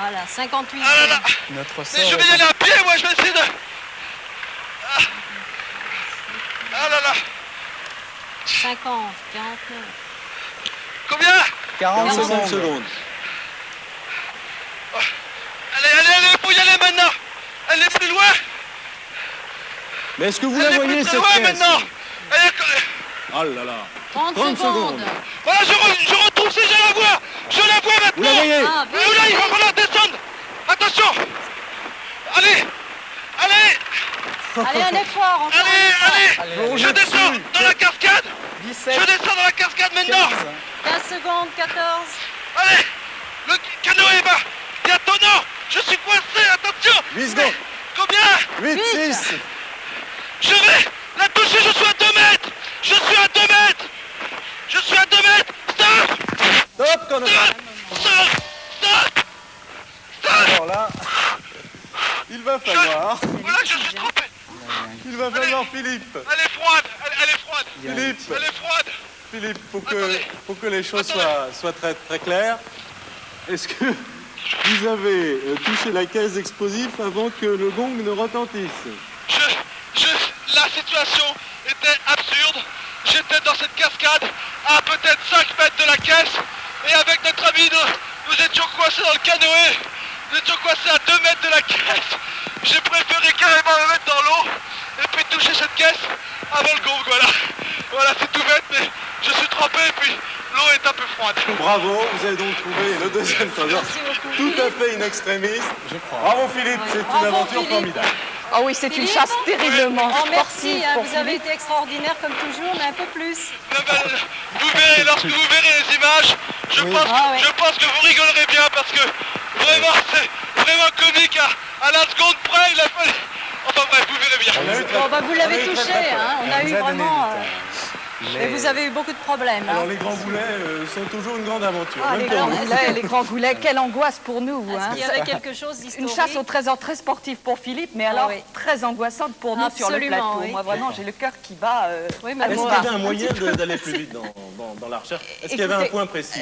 Voilà, 58. Ah là là. Notre Mais sort je vais y est- aller à pied, moi, je vais essayer de... Ah là là. 50, 49. Combien? 40 45 secondes. secondes. Allez, faut y aller maintenant. Elle est plus loin. Mais est-ce que vous Elle la est voyez, plus très cette loin caisse? maintenant. Elle est... Oh là là. 30 30 secondes. secondes. Voilà, je retrouve si je la vois. Je la vois maintenant. Vous la voyez? Ah, Oh là, il va falloir descendre. Attention. Allez. Allez, un effort. Encore un effort. Allez. Je descends dans la cascade. 17, Je descends dans la cascade maintenant. 15. 15 secondes, 14. Allez. Le canoë va. Bientôt, non. Je suis coincé, attention. 8 secondes. Combien? 8, 6. Je vais la toucher, je suis à 2 mètres. Je suis à 2 mètres. Je suis à 2 mètres. Stop. Stop, quand même. Stop. Alors là, il va falloir. Voilà, je suis trompé. Il va falloir, Philippe. Elle est froide. Elle est froide. Philippe, Elle est froide. Philippe, Attendez. pour que les choses Attendez. soient très, très claires, est-ce que vous avez touché la caisse d'explosifs avant que le gong ne retentisse? La situation était absurde. J'étais dans cette cascade à peut-être 5 mètres de la caisse. Et avec notre ami, nous étions coincés dans le canoë. Nous étions coincés à 2 mètres de la caisse. J'ai préféré carrément me mettre dans l'eau et puis toucher cette caisse avant le gong. Voilà, c'est tout bête, mais je suis trempé et puis l'eau est un peu froide. Bravo, vous avez donc trouvé le deuxième trésor. Merci beaucoup. Tout à fait in extremis. Je crois. Bravo Philippe, c'est une Bravo, aventure Philippe. formidable. Ah oui, c'est une Philippe. chasse terriblement Oh, merci, sportive hein, pour vous avez Philippe. été extraordinaire comme toujours, mais un peu plus. Vous verrez, lorsque vous verrez les images, je pense que vous rigolerez bien parce que vraiment, c'est vraiment comique à la seconde près. Il a fallu... Enfin bref, vous verrez bien. On a eu très- Bon, bah, vous on a l'avez eu très, touché, très peur. hein. On a Elle eu vous a donné vraiment... du temps. Et vous avez eu beaucoup de problèmes. Alors Hein. les grands boulets sont toujours une grande aventure. Ah, même les, pour grands, vous. là, les grands goulets, quelle angoisse pour nous. Est-ce Hein. qu'il y avait quelque chose Une d'historique? chasse au trésor très sportive pour Philippe, mais alors oui. très angoissante pour nous sur le Absolument, plateau. oui. Moi, vraiment, j'ai le cœur qui bat. Oui, mais à Est-ce mort. qu'il y avait un moyen d'aller plus vite dans la recherche? Est-ce qu'il y avait un Écoutez, point précis?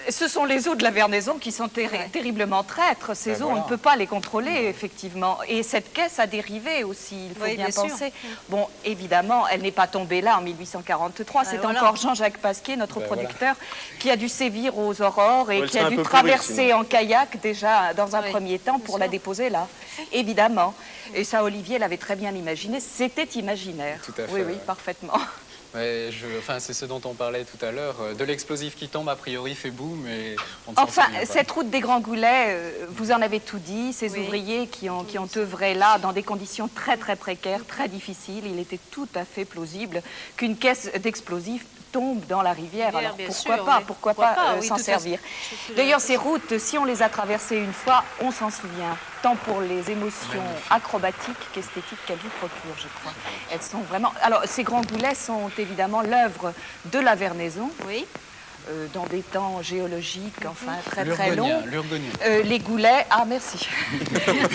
Ce sont les eaux de la Vernaison qui sont terriblement traîtres. Ces eaux, voilà. on ne peut pas les contrôler, effectivement. Et cette caisse a dérivé aussi, il faut Oui, bien bien sûr. penser. Bon, évidemment, elle n'est pas tombée là en 1848. 1943. C'est voilà. encore Jean-Jacques Pasquier, notre producteur, qui a dû sévir aux Aurores et Ouais, qui c'est a un dû peu traverser pourri, sinon. en kayak déjà dans un Oui, premier temps pour la déposer là, évidemment. Et ça, Olivier l'avait très bien imaginé. C'était imaginaire. Tout à fait, Oui, oui, ouais. parfaitement. Ouais, enfin, c'est ce dont on parlait tout à l'heure. De l'explosif qui tombe, a priori, fait boum, et on ne s'en Enfin, souvient pas. cette route des Grands Goulets, vous en avez tout dit, ces ouvriers qui ont œuvré là dans des conditions très très précaires, très difficiles. Il était tout à fait plausible qu'une caisse d'explosifs tombe dans la rivière. Alors bien pourquoi sûr, pas, oui. pourquoi Pourquoi pas, pas, oui, s'en tout à servir. fait. D'ailleurs, ces routes, si on les a traversées une fois, on s'en souvient, tant pour les émotions acrobatiques qu'esthétiques qu'elles vous procurent, je crois. Elles sont vraiment... Alors, ces Grands Goulets sont évidemment l'œuvre de la Vernaison. Oui. Dans des temps géologiques, enfin très très longs. L'Urgonien. Les goulets, ah merci. Ces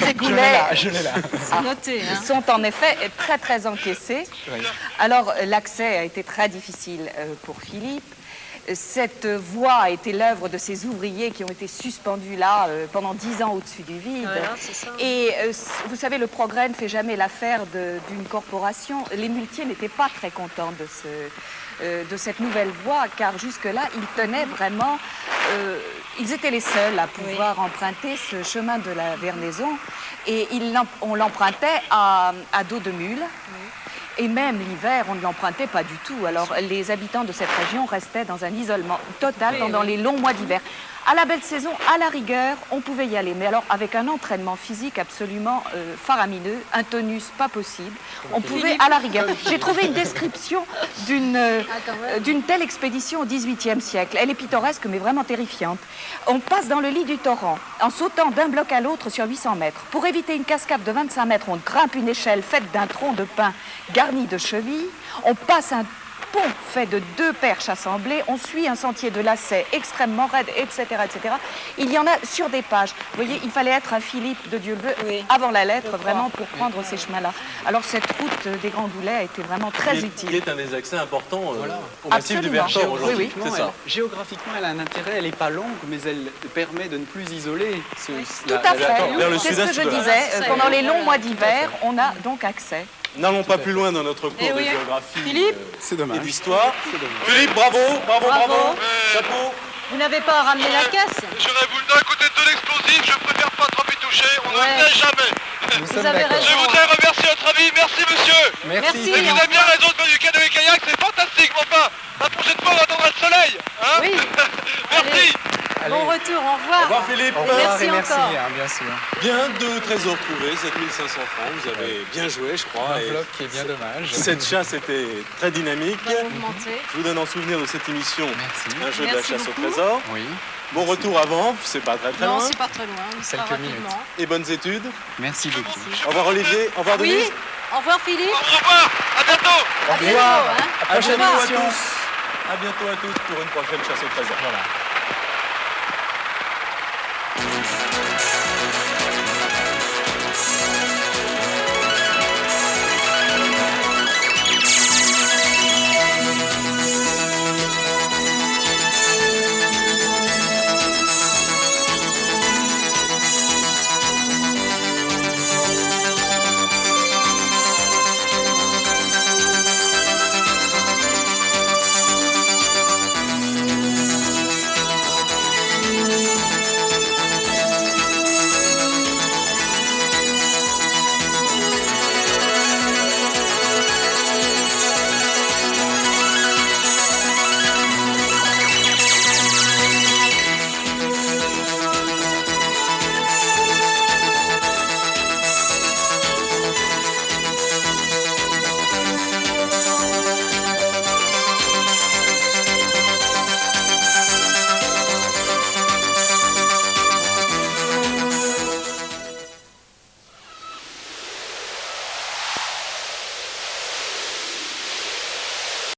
Je l'ai goulets là, je l'ai là. C'est noté. Hein. sont en effet très très encaissés. Oui. Alors l'accès a été très difficile pour Philippe. Cette voie a été l'œuvre de ces ouvriers qui ont été suspendus là pendant 10 ans au-dessus du vide. Voilà, c'est ça. Et vous savez, le progrès ne fait jamais l'affaire d'une corporation. Les muletiers n'étaient pas très contents de cette nouvelle voie, car jusque-là, ils tenaient vraiment... ils étaient les seuls à pouvoir emprunter ce chemin de la Vernaison. Et on l'empruntait à dos de mule. Et même l'hiver, on ne l'empruntait pas du tout. Alors, les habitants de cette région restaient dans un isolement total pendant les longs mois d'hiver. À la belle saison, à la rigueur, on pouvait y aller. Mais alors, avec un entraînement physique absolument faramineux, un tonus pas possible, on pouvait, à la rigueur. J'ai trouvé une description d'une telle expédition au XVIIIe siècle. Elle est pittoresque, mais vraiment terrifiante. On passe dans le lit du torrent, en sautant d'un bloc à l'autre sur 800 mètres. Pour éviter une cascade de 25 mètres, on grimpe une échelle faite d'un tronc de pin garni de chevilles. On passe un pont fait de 2 perches assemblées, on suit un sentier de lacets extrêmement raide, etc., etc. Il y en a sur des pages. Vous voyez, il fallait être un Philippe de Dieuleveux avant la lettre, vraiment, pour prendre ces chemins-là. Alors, cette route des Grands Goulets a été vraiment très utile. Il est un des accès importants au massif du Absolument. Vercors aujourd'hui. Oui, C'est ça. Géographiquement, elle a un intérêt, elle n'est pas longue, mais elle permet de ne plus isoler Tout à fait. vers le C'est ce que sud-est je de la- disais. Ça y est, Pendant les longs voilà. mois d'hiver, on a donc accès. N'allons pas plus loin dans notre cours Eh de oui. géographie Philippe C'est et dommage. d'histoire. Philippe, bravo. Chapeau. Vous n'avez pas ramené la caisse? J'aurais voulu d'un côté de l'explosif, je préfère pas trop y toucher, on Ouais. ne sait jamais. Nous sommes avez d'accord. raison. Je voudrais remercier votre ami, merci monsieur. Merci. Et vous avez bien raison de faire du canoë kayak, c'est fantastique, mais enfin, la prochaine fois on attendra le soleil. Hein Oui. Merci. Bon retour, au revoir. Au revoir Philippe. Au revoir Merci et merci, encore. hein, bien sûr. Bien de trésors trouvés, 7500 francs. Vous avez bien joué, je crois. Une et enveloppe qui est bien dommage. cette chasse était très dynamique. Pas mouvementé. Je vous donne en souvenir de cette émission Merci. un jeu de la Merci chasse au beaucoup. trésor. Oui, Bon retour à Vanves, c'est pas très Non, loin. c'est pas très loin. On sera Quelques minutes. rapidement. Et bonnes études. merci beaucoup. Au revoir Olivier, au revoir Oui. Denise. Au revoir Philippe. Au revoir, à bientôt. À bientôt. Hein. À bientôt à émission. tous. À bientôt à tous pour une prochaine chasse au trésor. Voilà.